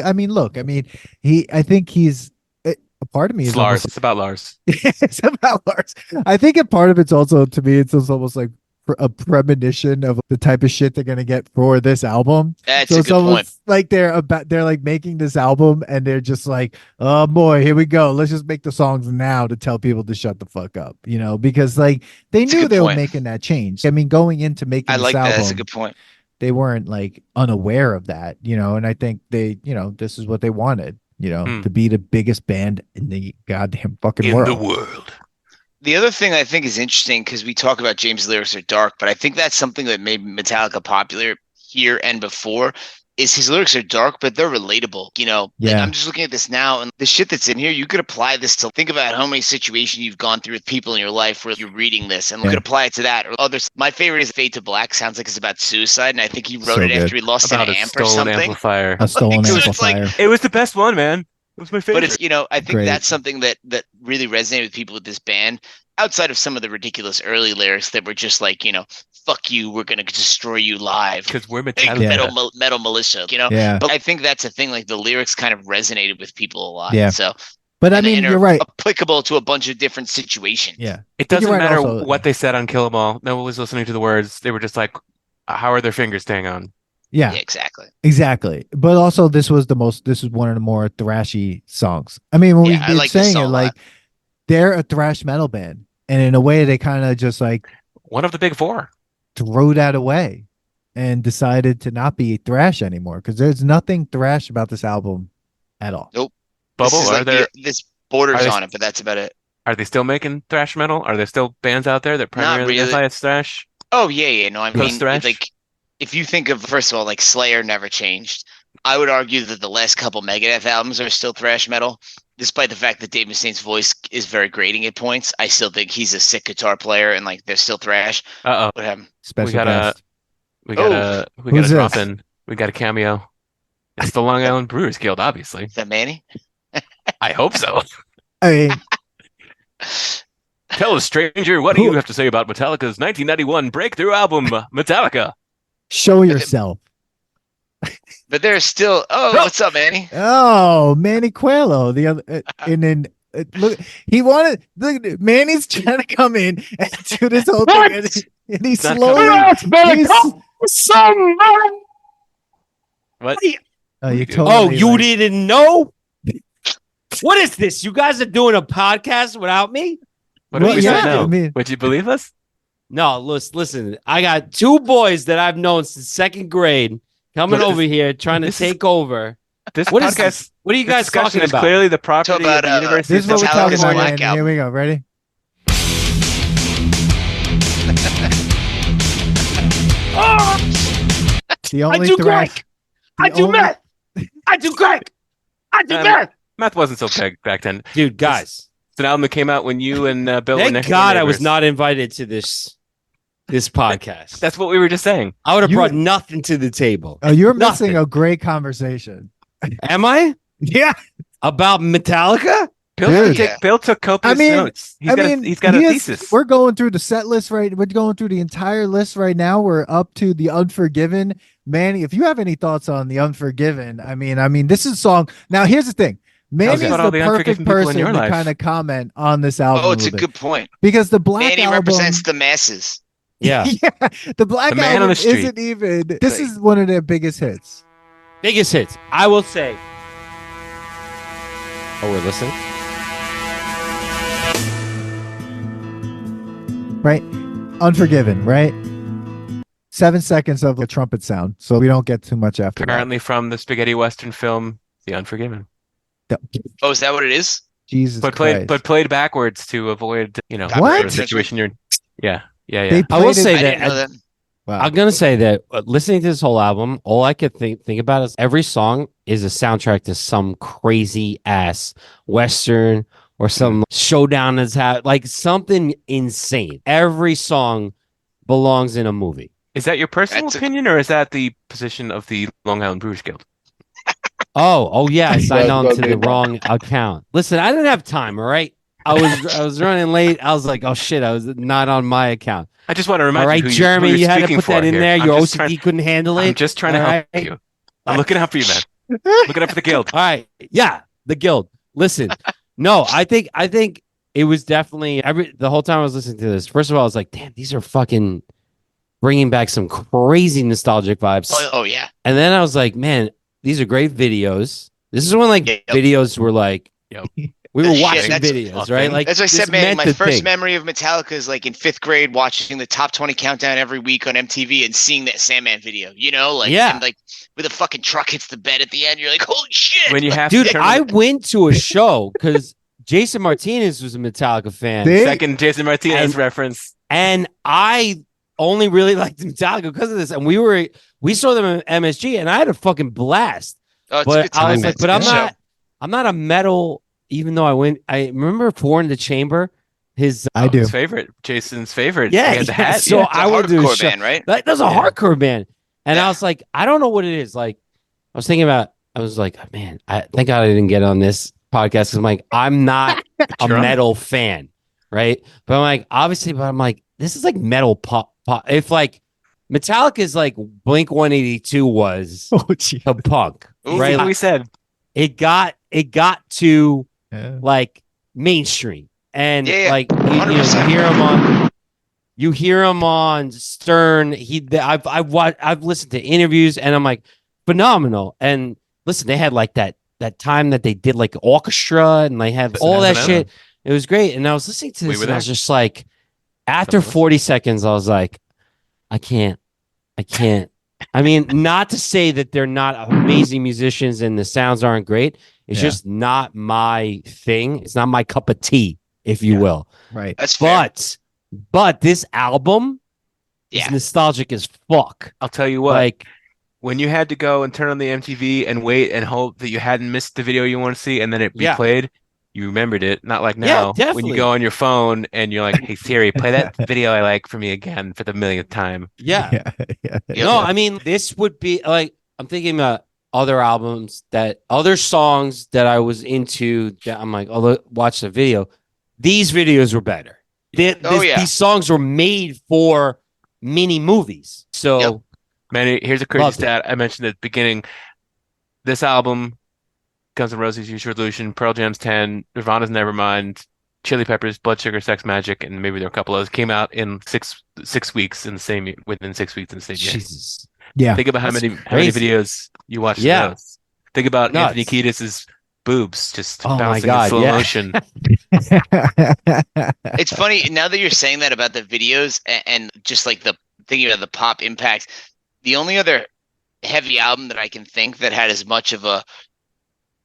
he's a part of me is Lars. It's about Lars. It's about Lars. I think a part of it's also, to me, it's almost like a premonition of the type of shit they're gonna get for this album. That's a good point. Like they're like making this album and they're just like, oh boy, here we go. Let's just make the songs now to tell people to shut the fuck up, because like they knew they were making that change. I mean, going into making this album, that's a good point. They weren't like unaware of that, and I think they, this is what they wanted, to be the biggest band in the goddamn fucking world. In the world. The other thing I think is interesting, because we talk about James' lyrics are dark, but I think that's something that made Metallica popular here and before, is his lyrics are dark, but they're relatable. Like I'm just looking at this now, and the shit that's in here, you could apply this to think about how many situations you've gone through with people in your life where you're reading this, and you could apply it to that or others. My favorite is Fade to Black. Sounds like it's about suicide, and I think he wrote it after he lost an amp or something. Amplifier. A stolen amplifier. It was the best one, man. It was my favorite. But it's, I think that's something that really resonated with people with this band, outside of some of the ridiculous early lyrics that were just like, fuck you, we're going to destroy you live. Because we're Metallica. Metal militia, Yeah. But I think that's a thing, like the lyrics kind of resonated with people a lot. Yeah. So, but I mean, you're right. Applicable to a bunch of different situations. Yeah. It doesn't matter what they said on Kill 'Em All. No one was listening to the words. They were just like, how are their fingers staying on? Yeah, exactly. But also, this is one of the more thrashy songs. I mean, when we've been saying it, like they're a thrash metal band, and in a way, they kind of just like one of the big four throw that away and decided to not be thrash anymore, because there's nothing thrash about this album at all. Nope. Bubble, this borders on it, but that's about it. Are they still making thrash metal? Are there still bands out there that primarily identify as thrash? Oh yeah. No, I mean, like, if you think of, first of all, like Slayer never changed. I would argue that the last couple Megadeth albums are still thrash metal, despite the fact that Dave Mustaine's voice is very grating at points. I still think he's a sick guitar player, and like they're still thrash. What happened? Special guest. We got a drop in. We got a cameo. It's the Long Island Brewers Guild, obviously. Is that Manny? I hope so. I mean, tell us, stranger, what do you have to say about Metallica's 1991 breakthrough album, Metallica? Show yourself. But there's still. Oh, what's up, Manny? Oh, Manny Coelho. The other, and then look, Manny's trying to come in and do this whole thing, and he's slowly. What? You didn't know? What is this? You guys are doing a podcast without me? What did you say? No. Would you believe us? No, listen. I got two boys that I've known since second grade coming over here trying to take over. This podcast. What are you guys talking about? Is clearly the property of the University of California. Here we go. Ready? I do crack. I do meth. I do crack. I do meth. Meth wasn't so big back then, dude. Guys, it's an album that came out when you and Bill were next. Thank God I was not invited to this podcast. That's what we were just saying. I would have brought nothing to the table. Oh, you're missing a great conversation. Am I? Yeah. About Metallica? Bill took copious notes. He's got a thesis. We're going through the set list right. We're going through the entire list right now. We're up to the Unforgiven. Manny, if you have any thoughts on the Unforgiven, I mean, this is a song. Now, here's the thing. Manny's the perfect person to kind of comment on this album. Oh, it's a good point. Because the Black Manny Album represents the masses. Yeah. Yeah. The Black Man on Album the Street. isn't even. This is one of their biggest hits. Biggest hits. I will say. Oh, we're listening. Right? Unforgiven, right? 7 seconds of a trumpet sound, so we don't get too much after Apparently from the spaghetti western film, The Unforgiven. Oh, is that what it is? Jesus But Christ. played backwards to avoid, What? the situation you're. Yeah. I will say that. Wow. I'm gonna say that listening to this whole album, all I could think about is every song is a soundtrack to some crazy ass western or some showdown that's like something insane. Every song belongs in a movie. Is that your personal opinion, or is that the position of the Long Island Brewers Guild? Oh yeah, I signed on to the wrong account. Listen, I didn't have time. All right, I was running late. I was like, oh shit, I was not on my account. I just want to remind you. All right, Jeremy, you had to put that in there. Your OCD couldn't handle it. I'm just trying to help you. I'm looking out for you, man. Looking out for the guild. All right, yeah, the guild. Listen, no, I think it was definitely the whole time I was listening to this. First of all, I was like, damn, these are fucking bringing back some crazy nostalgic vibes. Oh yeah. And then I was like, man, these are great videos. This is when videos were like, we were watching videos, right? Like as I said, man, my first memory of Metallica is like in 5th grade, watching the top 20 countdown every week on MTV and seeing that Sandman video. And like with a fucking truck hits the bed at the end, you're like, holy shit! When you have dude, I went to a show because Jason Martinez was a Metallica fan. Second Jason Martinez reference, and I only really liked Metallica because of this. And we saw them in MSG, and I had a fucking blast. Oh, but I was like, but I'm not a metal. Even though I remember Four in the Chamber, his favorite, Jason's favorite. Yeah, he had the hat. So I would do a band, right? That's a hardcore band, and I was like, I don't know what it is. Like, I was like, man, thank God I didn't get on this podcast because I'm like, I'm not a metal fan, right? But I'm like, obviously, but I'm like, this is like metal pop. If like Metallica is like Blink-182 was a punk, right? Like we said, it got to. Like mainstream, and like you hear him on Stern. I've listened to interviews, and I'm like phenomenal. And listen, they had like that time that they did like orchestra, and they had all that shit. It was great. And I was listening to this, and I was just like, after 40 seconds, I was like, I can't. I mean, not to say that they're not amazing musicians and the sounds aren't great. It's just not my thing. It's not my cup of tea, if you will. Right. That's fair. But this album is nostalgic as fuck. I'll tell you what. Like when you had to go and turn on the MTV and wait and hope that you hadn't missed the video you want to see and then it be played, you remembered it. Not like now when you go on your phone and you're like, hey Siri, play that video I like for me again for the millionth time. Yeah. No, I mean, this would be like, I'm thinking about other songs that I was into that I'm like, oh, watch the video. These videos were better. These songs were made for mini movies. So, Manny, here's a crazy stat I mentioned at the beginning. This album, Guns N' Roses, Use Your Illusion, Pearl Jam's 10, Nirvana's Nevermind, Chili Peppers, Blood Sugar Sex Magik, and maybe there are a couple others, came out in 6 weeks within 6 weeks in the same year. Jesus. Yeah. Think about how many videos you watched. Those. Think about Anthony Kiedis's boobs just bouncing in slow motion. It's funny now that you're saying that about the videos and just like the thinking about the pop impact. The only other heavy album that I can think that had as much of a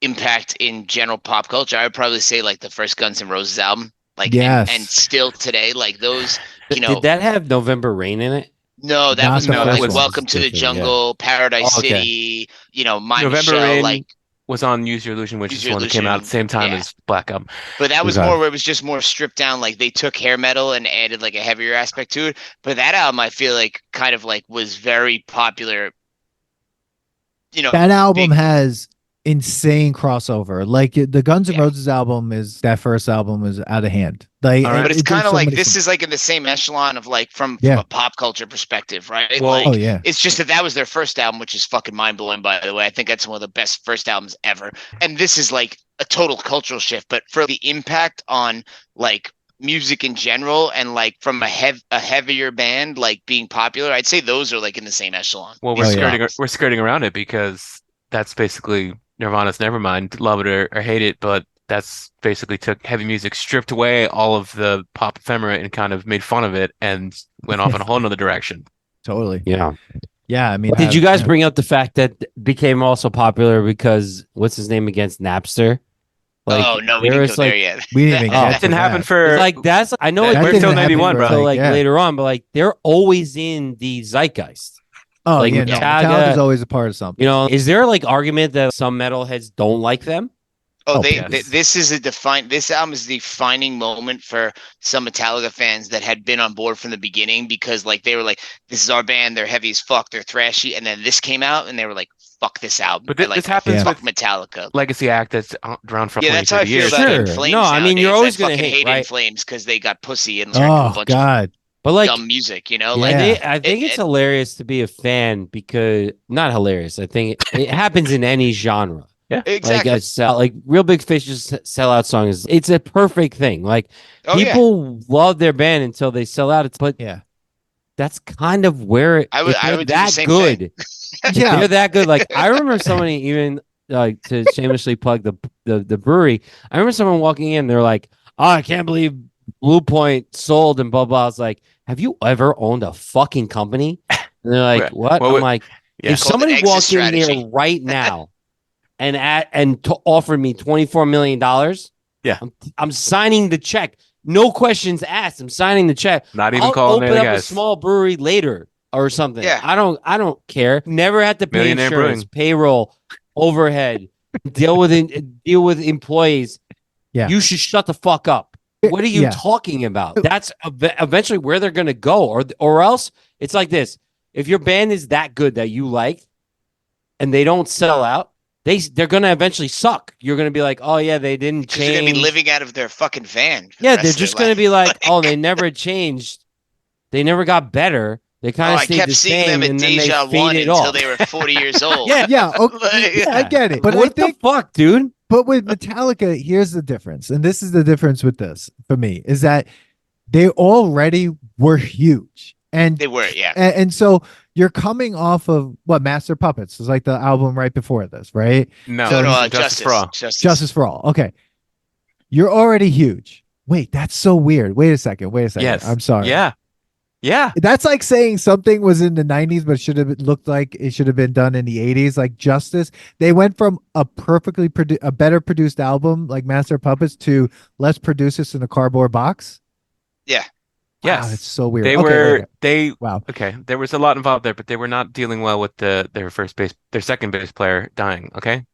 impact in general pop culture, I would probably say like the first Guns N' Roses album. Like and still today, like those. Did that have November Rain in it? No, that was more like Welcome to the Jungle, Paradise City, My November Michelle, Rain like was on Use Your Illusion, which is one that came out at the same time as Black Album. But that was more where it was just more stripped down. Like they took hair metal and added like a heavier aspect to it. But that album, I feel like kind of like was very popular. That album has insane crossover. Like the Guns N' Roses album that first album is out of hand. Like, but it's kind of like this is like in the same echelon of like from a pop culture perspective, right? Well, it's just that was their first album, which is fucking mind blowing. By the way, I think that's one of the best first albums ever. And this is like a total cultural shift, but for the impact on like music in general and like from a heavier band like being popular, I'd say those are like in the same echelon. Well, we're skirting around it because that's basically Nirvana's Nevermind, love it or hate it, but that's basically took heavy music, stripped away all of the pop ephemera and kind of made fun of it and went off in a whole nother direction. Totally. Yeah. Yeah. I mean, did you guys bring up the fact that became also popular because what's his name against Napster? Like, oh no, we didn't go there yet. We didn't even that didn't happen for like that's. I know we're still 91, bro. So like later on, but like they're always in the zeitgeist. Oh, like yeah, Metallica is always a part of something. You know, is there like argument that some metalheads don't like them? Oh, this is this album is the defining moment for some Metallica fans that had been on board from the beginning because like they were like, this is our band, they're heavy as fuck, they're thrashy, and then this came out and they were like, fuck this album. But this happens with Metallica. Legacy act that's around for that's how I feel about In Flames. No, I mean you're always gonna hate right? In Flames because they got pussy and a bunch of but like dumb music, you know. I think it's hilarious to be a fan because not hilarious. I think it happens in any genre. Yeah, exactly. Like Real Big Fish's sellout song it's a perfect thing. Like people love their band until they sell out. But that's kind of where I would that do the same good. Yeah, they're that good. Like I remember somebody even like to shamelessly plug the brewery. I remember someone walking in. They're like, "Oh, I can't believe Blue Point sold and blah blah." I was like, "Have you ever owned a fucking company?" And they're like, "What?" I'm like, "If somebody walked in here right now." And to offer me $24 million. Yeah, I'm signing the check. No questions asked. I'm signing the check. Not even calling open up a small brewery later or something. Yeah, I don't care. Never had to pay insurance, payroll, overhead, deal with employees. Yeah, you should shut the fuck up. What are you talking about? That's eventually where they're gonna go, or else it's like this. If your band is that good that you like, and they don't sell out. They're gonna eventually suck. You're gonna be like, oh yeah, they didn't change. They're gonna be living out of their fucking van. Yeah, they're just gonna be like, oh, they never changed. They never got better. They kind of stayed the same. I kept seeing them at Deja One until they were 40 years old. Yeah, okay, I get it. But what the fuck, dude? But with Metallica, here's the difference, and this is the difference with this for me is that they already were huge, and they were, and so. You're coming off of what Master Puppets is like the album right before this, right? No, Justice for All. Justice for All. Okay. You're already huge. Wait, that's so weird. Wait a second. Yes. I'm sorry. Yeah. That's like saying something was in the 90s, but should have looked like it should have been done in the 80s. Like Justice. They went from a a better produced album like Master Puppets to let's produce this in a cardboard box. Yeah. Yes, wow, it's so weird. Wow. Okay, there was a lot involved there, but they were not dealing well with their second base player dying. Okay.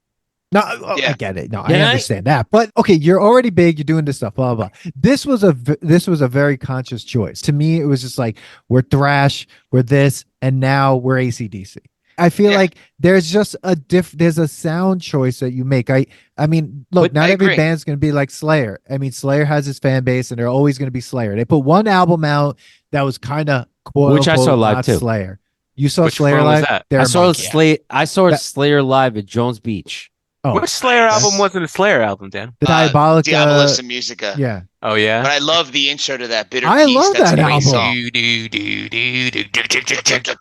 No, I get it. No, I understand that. But okay, you're already big. You're doing this stuff. Blah blah. This was a very conscious choice. To me, it was just like we're thrash, we're this, and now we're AC/DC. I feel like there's just there's a sound choice that you make. I mean, look, not every band's going to be like Slayer. I mean, Slayer has his fan base and they're always going to be Slayer. They put one album out that was kind of which I saw live too. Slayer. You saw Slayer live? I saw Slayer live at Jones Beach. Oh, which Slayer album wasn't a Slayer album, Dan? The Diabolica. Diabolus and Musica. Yeah. Oh, yeah? But I love the intro to that Bitter I Peace. love That's that a great album.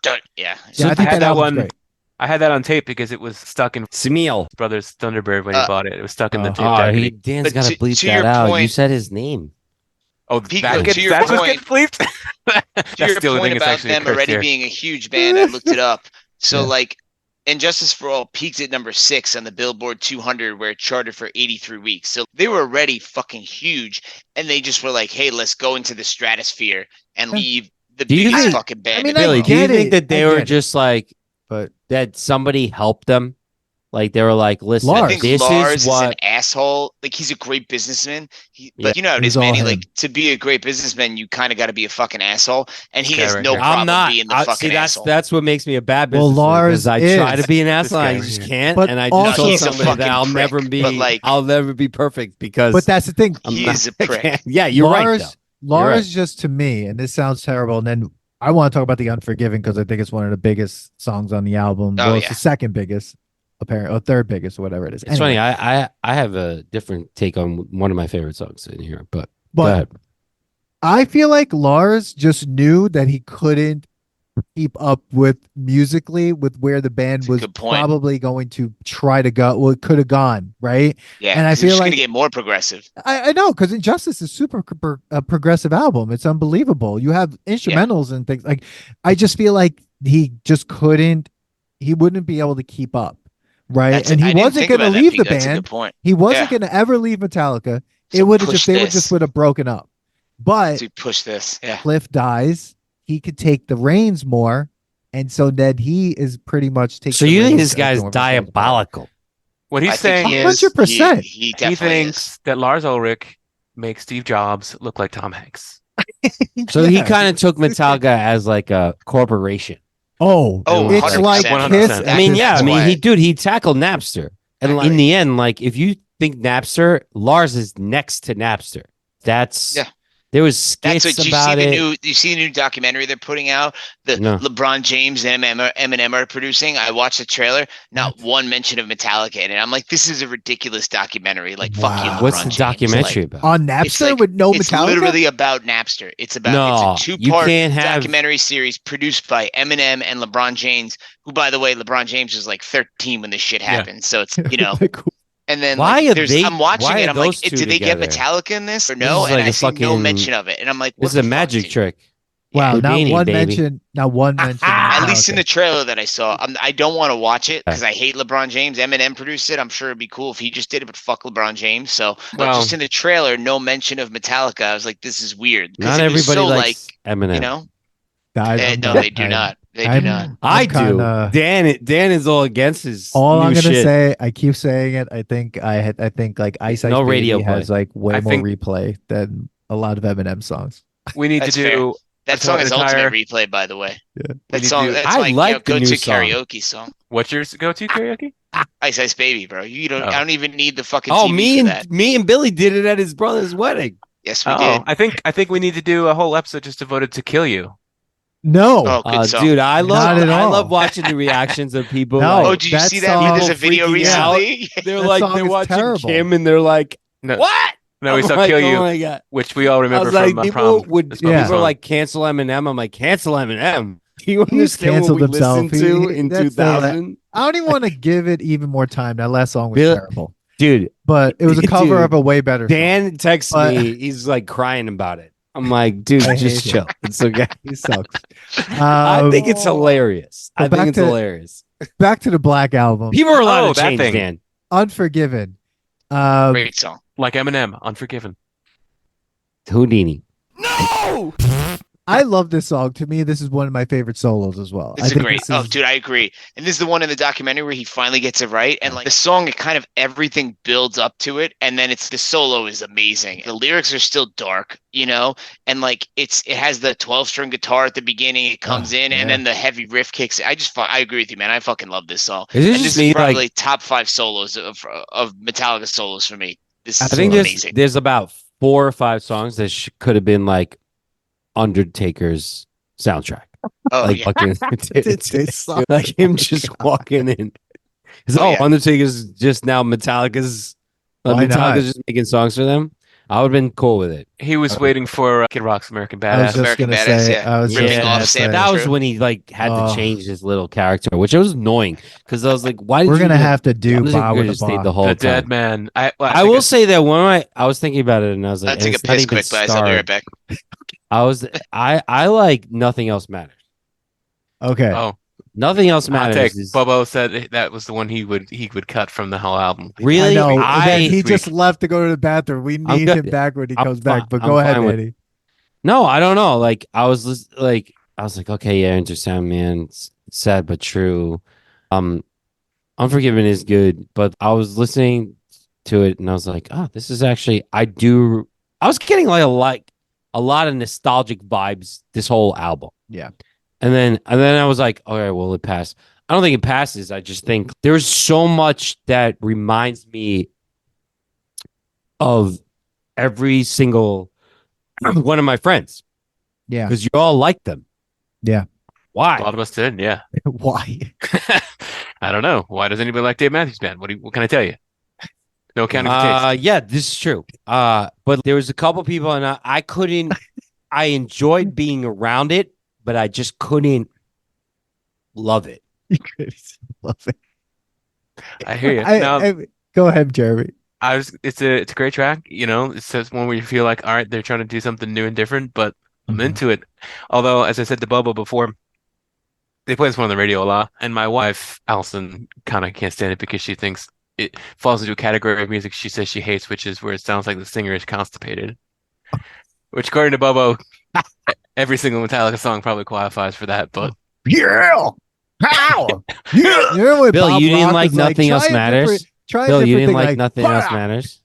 Song. Yeah. So I think that one. Great. I had that on tape because it was stuck in Samuel Brother's Thunderbird when he bought it. It was stuck in the tape. Dan's got to bleep that out. You said his name. Oh, Pico, that's what gets bleeped? To your point about them already being a huge band, I looked it up. So, like, Injustice for All peaked at number 6 on the Billboard 200, where it charted for 83 weeks. So they were already fucking huge, and they just were like, hey, let's go into the stratosphere and leave the biggest fucking band. I mean, Billy, do you think that they were just like, but that somebody helped them? Like they were like, listen, I think Lars is an asshole. Like he's a great businessman, but you know how it is, Manny. Like to be a great businessman, you kind of got to be a fucking asshole, and he has no problem being the fucking asshole. That's what makes me a bad businessman. Well, Lars, I try to be an asshole, I just can't, and I just told somebody that I'll never be. I'll never be perfect because. But that's the thing. He's a prick. Yeah, you're right. Lars just to me, and this sounds terrible, and then I want to talk about the Unforgiven because I think it's one of the biggest songs on the album. Well, it's the second biggest. Apparently, or third biggest, or whatever it is. It's funny. I have a different take on one of my favorite songs in here, but go ahead. I feel like Lars just knew that he couldn't keep up with musically with where the band was probably going to try to go. Well, it could have gone, right? Yeah, and I feel like going to get more progressive. I know, because Injustice is super progressive album. It's unbelievable. You have instrumentals and things like. I just feel like he just couldn't. He wouldn't be able to keep up, right? And he wasn't going to leave the band. He wasn't going to ever leave Metallica. So it would have just would have broken up. But to push this, Cliff dies. He could take the reins more, and so then he is pretty much taking. So you think this guy's diabolical? What he's saying is 100%. He thinks that Lars Ulrich makes Steve Jobs look like Tom Hanks. So he kind of took Metallica as like a corporation. It's like 100%. Kiss. I mean, he tackled Napster, and in the end, like if you think Napster, Lars is next to Napster. There was skits about it. You see the new documentary they're putting out? LeBron James and Eminem are producing. I watched the trailer. Not one mention of Metallica in it. I'm like, this is a ridiculous documentary. Like, fuck you, LeBron What's the James. documentary about? On Napster with no Metallica? It's literally about Napster. It's a 2-part documentary series produced by Eminem and LeBron James, who, by the way, LeBron James was like 13 when this shit happened. So it's, cool. And then I'm watching it. I'm like, did they get Metallica in this or no? And I see no mention of it. And I'm like, this is a magic trick. Wow, not one mention. At least in the trailer that I saw. I don't want to watch it because I hate LeBron James. Eminem produced it. I'm sure it'd be cool if he just did it, but fuck LeBron James. So, but just in the trailer, no mention of Metallica. I was like, this is weird. Not everybody likes Eminem. No, they do not. They do not. I do. Dan is all against his. All I'm gonna shit. say, I keep saying it. I think like Ice Ice no Baby radio has like way more replay than a lot of Eminem songs. We need to do that song is ultimate replay, by the way. Yeah. That song. That's I like the go-to new karaoke song. What's your go-to karaoke? Ice Ice Baby, bro. You don't. I don't even need the fucking. Me and Billy did it at his brother's wedding. Yes, we did. I think we need to do a whole episode just devoted to "Kill You." No, dude, I love watching the reactions of people. Did you see that? There's a video recently. They're watching Kim and they're like, "What?" No, we saw "Kill You," oh my God. which we all remember from people were like, "Cancel Eminem." I'm like, "Cancel Eminem." Do you understand what we listened to in 2000? I don't even want to give it even more time. That last song was terrible, dude. But it was a cover of a way better. Dan texts me. He's like crying about it. I'm like, dude, just chill. It's okay. He sucks. I think it's hilarious. Hilarious. Back to the Black Album. People are allowed to change, Dan. Unforgiven. Great song. Like Eminem, Unforgiven. Houdini. No! I love this song. To me, this is one of my favorite solos as well. It's great. Dude, I agree. And this is the one in the documentary where he finally gets it right. And like the song, it kind of everything builds up to it. And then the solo is amazing. The lyrics are still dark, and like it has the 12-string guitar at the beginning. It comes in and then the heavy riff kicks. I agree with you, man. I fucking love this song. This is probably top 5 solos of Metallica solos for me. I think there's about 4 or 5 songs that could have been like Undertaker's soundtrack. Like him just walking in. Undertaker's just now Metallica's. Metallica's just making songs for them. I would have been cool with it. He was waiting for Kid Rock's American Badass. That was when he like had to change his little character, which was annoying because I was like, "Why did we're gonna have to do Bob with the whole time. Dead man?" I will say that I was thinking about it and I was like, "I'll take a piss quick," but I'll be right back. I like Nothing Else Matters. Okay. Oh. Nothing Else Matters. Bobo said that was the one he would cut from the whole album. Really? I know. He just left to go to the bathroom. We need him back when he comes back. But go ahead, Manny. No, I don't know. Like I was like, okay, yeah, Enter Sandman. It's sad but true. Unforgiven is good, but I was listening to it and I was like, this is actually I was getting like a lot of nostalgic vibes this whole album. Yeah. And then I was like, all right, well, it passed. I don't think it passes. I just think there's so much that reminds me of every single one of my friends. Yeah. Because you all like them. Yeah. Why? A lot of us did, yeah. Why? I don't know. Why does anybody like Dave Matthews Band? What can I tell you? No accounting for taste. Yeah, this is true. But there was a couple people and I couldn't I enjoyed being around it, but I just couldn't love it. You couldn't love it. I hear you. Go ahead, Jeremy. It's a great track. It's just one where you feel like, all right, they're trying to do something new and different, but I'm into it. Although, as I said to Bubba before, they play this one on the radio a lot, and my wife, Allison, kind of can't stand it because she thinks it falls into a category of music she says she hates, which is where it sounds like the singer is constipated. Which, according to Bubba, every single Metallica song probably qualifies for that, but... Yeah! How? Yeah! Bill, you didn't like Nothing Else Matters? Bill, you didn't like Nothing Else Matters?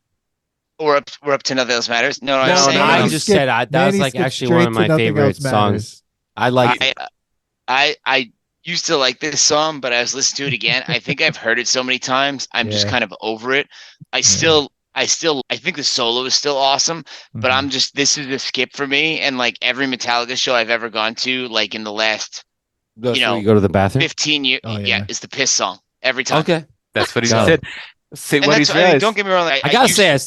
We're up to Nothing Else Matters? No, I just said that was like actually one of my favorite songs. I like it. I used to like this song, but I was listening to it again. I think I've heard it so many times. I'm just kind of over it. I think the solo is still awesome, but this is a skip for me. And like every Metallica show I've ever gone to, like in the last, you go to the bathroom. 15 years. Yeah, it's the piss song every time. Okay. That's what he said. Say what he says. Don't get me wrong. I gotta say,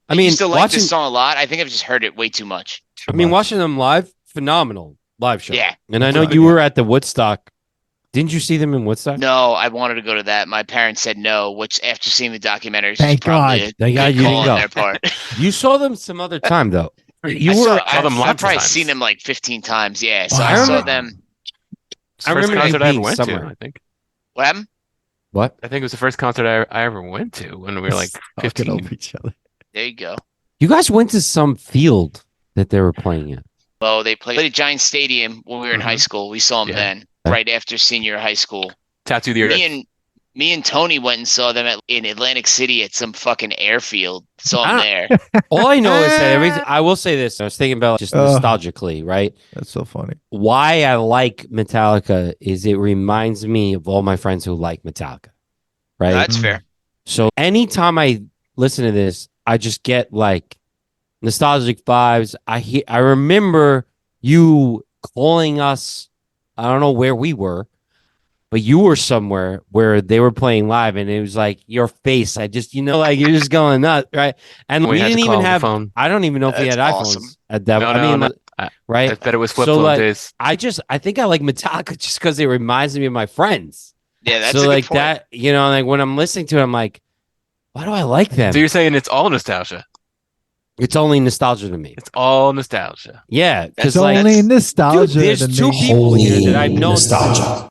I used to like this song a lot. I think I've just heard it way too much. Watching them live, phenomenal live show. Yeah. And I know you were at the Woodstock. Didn't you see them in Woodstock? No, I wanted to go to that. My parents said no, which after seeing the documentaries, thank God. You didn't go. Their part. You saw them some other time though. I've probably seen them like 15 times. Yeah. So I saw them. I remember concert I ever went to, I think. What happened? What? I think it was the first concert I ever went to when we were like 15. Over each other. There you go. You guys went to some field that they were playing at. Oh, they played at Giant Stadium when we were in high school. We saw them then, right after senior high school. Tattoo the Earth. Me and Tony went and saw them in Atlantic City at some fucking airfield. Saw them there. All I know is that I will say this. I was thinking about just nostalgically, right? That's so funny. Why I like Metallica is it reminds me of all my friends who like Metallica, right? That's fair. So anytime I listen to this, I just get like nostalgic vibes. I remember you calling us. I don't know where we were, but you were somewhere where they were playing live, and it was like your face. I just, like you're just going nuts, right? And we didn't even have. I don't even know if we had iPhones at that. Right? I bet it was flip phone days. I think I like Metallica just because it reminds me of my friends. Yeah, that's so a good like point. that. Like when I'm listening to it, I'm like, why do I like them? So you're saying it's all nostalgia? It's only nostalgia to me. It's all nostalgia. Yeah, because only nostalgia. Dude, there's two people here that I've known. Nostalgia.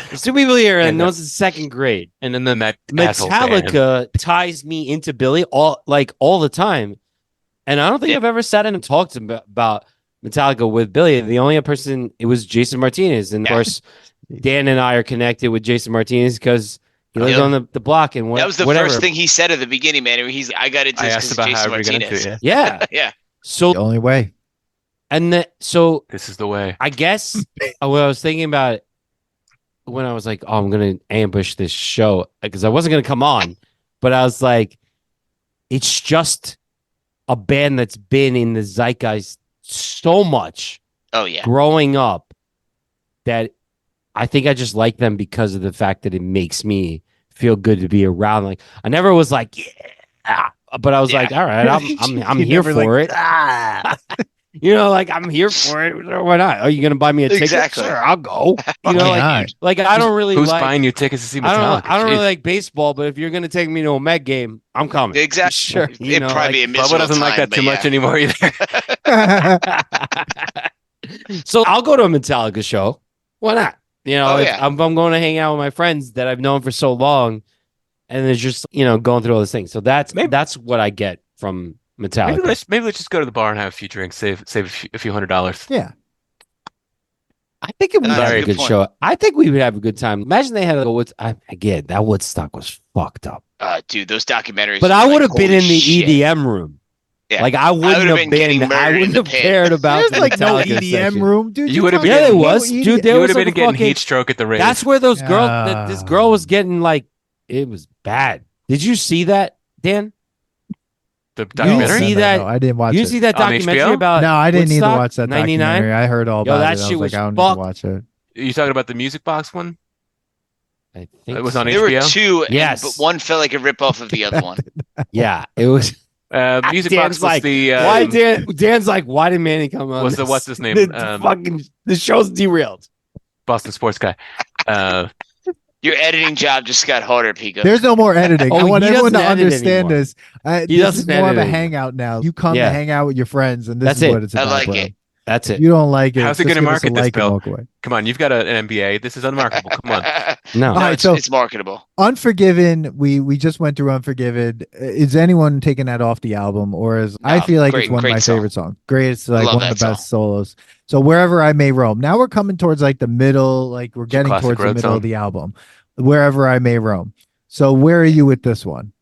There's two people here that known since second grade, and then that Metallica ties me into Billy all the time, and I don't think I've ever sat in and talked about Metallica with Billy. The only person it was Jason Martinez, and of course, Dan and I are connected with Jason Martinez because. He lived on the block and that was the first thing he said at the beginning, man. I got into this because Jason Martinez. Yeah. So the only way. And so this is the way. I guess what I was thinking about it when I was like, oh, I'm gonna ambush this show because I wasn't gonna come on, but I was like, it's just a band that's been in the zeitgeist so much. Oh yeah. Growing up that I think I just like them because of the fact that it makes me feel good to be around. Like I never was like, yeah, but I was like, all right, I'm here for it. Like I'm here for it. Why not? Are you gonna buy me a ticket? Sure, I'll go. Like I don't really. Who's buying you tickets to see Metallica? I don't really like baseball, but if you're gonna take me to a Met game, I'm coming. Exactly. Sure. It'd probably be a miserable Bubba doesn't like that too much anymore either. So I'll go to a Metallica show. Why not? I'm going to hang out with my friends that I've known for so long, and they're just going through all these things. So that's what I get from Metallica. Maybe let's just go to the bar and have a few drinks, save a few $100. Yeah, I think it would be a good show. I think we would have a good time. Imagine they had again. That Woodstock was fucked up, dude. Those documentaries. But I would have been in the EDM room. Yeah. Like I wouldn't have been. I wouldn't have cared about. There's like no EDM room, dude. You would have been. Yeah, there was, dude. There was been getting heat stroke at the rave. That's where those girls. This girl was getting like. It was bad. Did you see that, Dan? The documentary. You see that? No, I didn't watch it. You see that documentary about? No, I didn't need to Woodstock, watch that 99? documentary. I heard all about that it. shit was I don't need to watch it. Are you talking about the Music Box one? I think it was on there HBO. There were two, yes, but one felt like a ripoff of the other one. Yeah, it was. Music Dan's Box was like, the why Dan's like, why did Manny come on? was this? the what's his name? The show's derailed. Boston sports guy. Your editing job just got harder, Pico. There's no more editing. I want everyone to understand anymore. this. This is more of a hangout now. You come to hang out with your friends, and this is what it's about. I like bro. it. That's it. You don't like it. How's it going to market this, Bill? Come on, you've got an MBA. This is unmarketable. Come on. No, it's marketable. Unforgiven. We just went through Unforgiven. Is anyone taking that off the album, or is I feel like it's one of my favorite songs. Great. It's like one of the best solos. So Wherever I May Roam. Now we're coming towards like the middle. Like we're getting towards the middle of the album. Wherever I May Roam. So where are you with this one?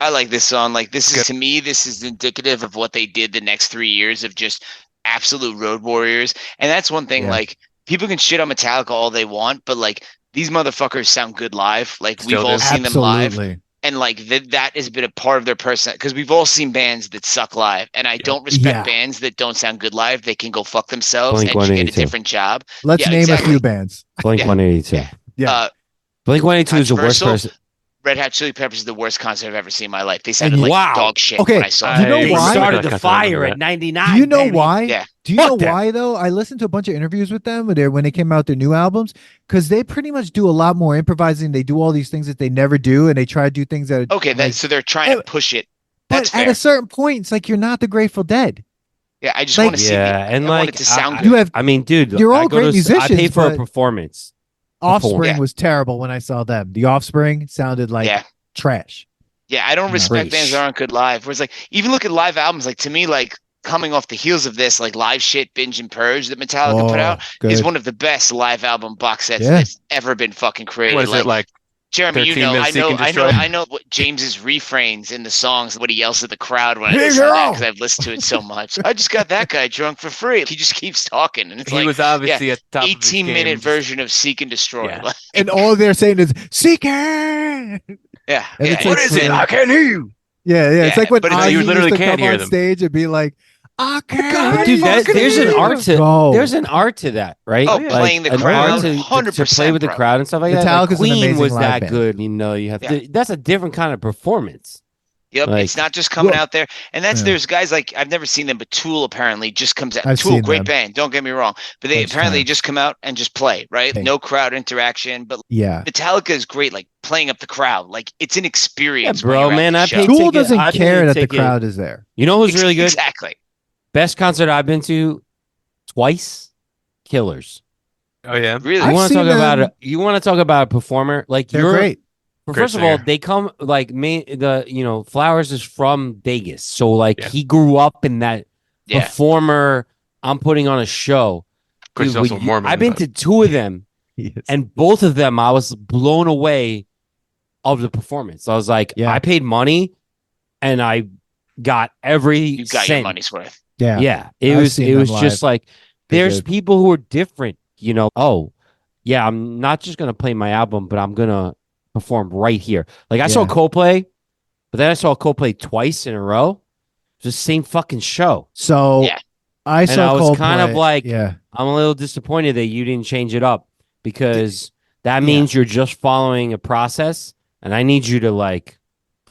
I like this song. Like this is to me, this is indicative of what they did the next 3 years of just absolute road warriors. And that's one thing, like people can shit on Metallica all they want, but like these motherfuckers sound good live. Like we've all seen them live. And like that has been a part of their person, because we've all seen bands that suck live. And I don't respect bands that don't sound good live. They can go fuck themselves and get a different job. Let's name a few bands. Blink-182. Yeah. Blink-182 is the worst person. Red Hot Chili Peppers is the worst concert I've ever seen in my life. They sounded like dog shit when I saw them. You know why? They started the fire at 99. Do you know why? Yeah. Do you know why though? I listened to a bunch of interviews with them when they came out their new albums, because they pretty much do a lot more improvising. They do all these things that they never do, and they try to do things that so they're trying to push it. That's but at a certain point, it's like you're not the Grateful Dead. Yeah, I just want to see and want it to sound good. I mean, dude, you're all great musicians. I pay for a performance. Offspring was terrible when I saw them. The Offspring sounded like trash. Yeah, I don't respect bands that aren't good live. Whereas like even look at live albums, like to me, like coming off the heels of this, like Live Shit, Binge and Purge that Metallica put out is one of the best live album box sets that's ever been fucking created. What is it like? Jeremy, you know, I know what James's refrains in the songs, what he yells at the crowd when I listen to that, because I've listened to it so much. I just got that guy drunk for free. He just keeps talking, and it's he was obviously a top 18-minute version of Seek and Destroy. Yeah. And all they're saying is Seek it. Yeah. What is it? I can't hear you. Yeah. It's like when you literally can't hear on them stage and be like, I can't. Dude, there's an art to that, right? Oh, playing the crowd, 100%. To play with the crowd and stuff like that. Metallica's Queen was that band. good. You know, you have that's a different kind of performance. Yep, it's not just coming out there. And there's guys like, I've never seen them, but Tool apparently just comes out. Tool, great band, don't get me wrong. But they apparently just come out and just play, right? No crowd interaction. But Metallica is great, like playing up the crowd. Like it's an experience. Yeah, bro, man, Tool doesn't care that the crowd is there. You know who's really good? Exactly. Best concert I've been to twice, Killers. Oh yeah, really? You want to talk about a performer? Like they're great. First of all, they come like Flowers is from Vegas, so like he grew up in that performer. I'm putting on a show. Dude, also Mormon, I've been to two of them, and both of them I was blown away of the performance. I was like, I paid money, and I got every cent. Your money's worth. Yeah. It was just like there's people who are different, you know. Oh, yeah, I'm not just gonna play my album, but I'm gonna perform right here. Like I saw Coldplay, but then I saw Coldplay twice in a row. It's the same fucking show. So I was Coldplay, kind of like, I'm a little disappointed that you didn't change it up, because that means you're just following a process, and I need you to like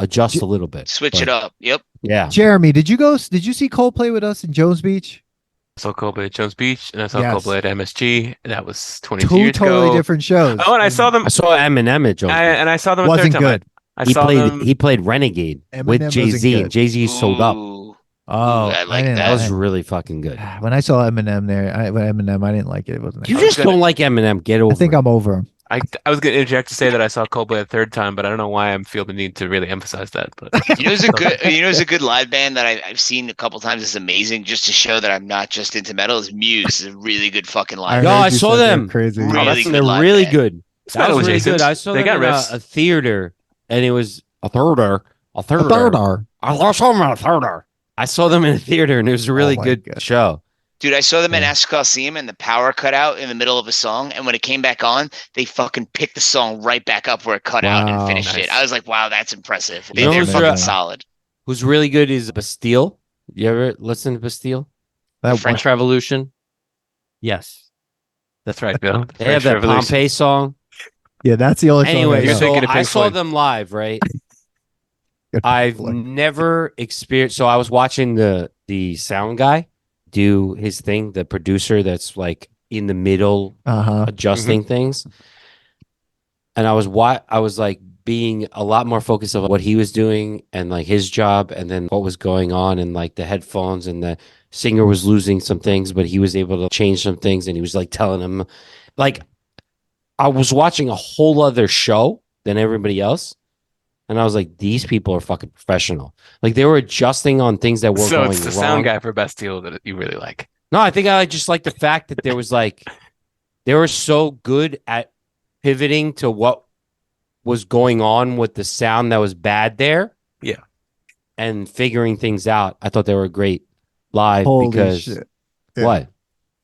adjust a little bit. Switch it up. Yep. Yeah. Jeremy, did you see Coldplay with us in Jones Beach? I saw Coldplay at Jones Beach, and I saw Coldplay at MSG. That was 22 years ago. Two totally different shows. Oh, and I saw them. I saw Eminem at Jones Beach. And I saw them wasn't good. He played Renegade with Jay-Z, and Jay-Z sold up. I like that. That was really fucking good. When I saw Eminem there, I didn't like it. It wasn't. You just don't like Eminem. Get over. I think I'm over him. I was going to interject to say that I saw Coldplay a third time, but I don't know why I feel the need to really emphasize that. But it's a good live band that I've seen a couple times. It's amazing, just to show that I'm not just into metal. Is Muse is a really good fucking live. I saw them. Crazy. They're really good. That was really good. I saw them in a theater, and it was a theater. I saw them in a theater, and it was a really good show. Dude, I saw them in Ask Coliseum, and the power cut out in the middle of a song, and when it came back on, they fucking picked the song right back up where it cut out and finished it. I was like, wow, that's impressive. They're fucking solid. Who's really good is Bastille. You ever listen to Bastille? That French Revolution? Yes. That's right, Bill. They have that Pompeii song. Yeah, that's the only song. Anyway, so I saw them live, right? I've never experienced. So I was watching the sound guy do his thing, the producer that's like in the middle adjusting things, and I was like being a lot more focused on what he was doing and like his job, and then what was going on, and like the headphones, and the singer was losing some things, but he was able to change some things, and he was like telling him, like, I was watching a whole other show than everybody else. And I was like, these people are fucking professional. Like, they were adjusting on things that were going wrong. So it's the sound guy for Bastille that you really like. No, I think I just like the fact that there was like, they were so good at pivoting to what was going on with the sound that was bad there. Yeah. And figuring things out. I thought they were great live. Holy because shit. Yeah. What?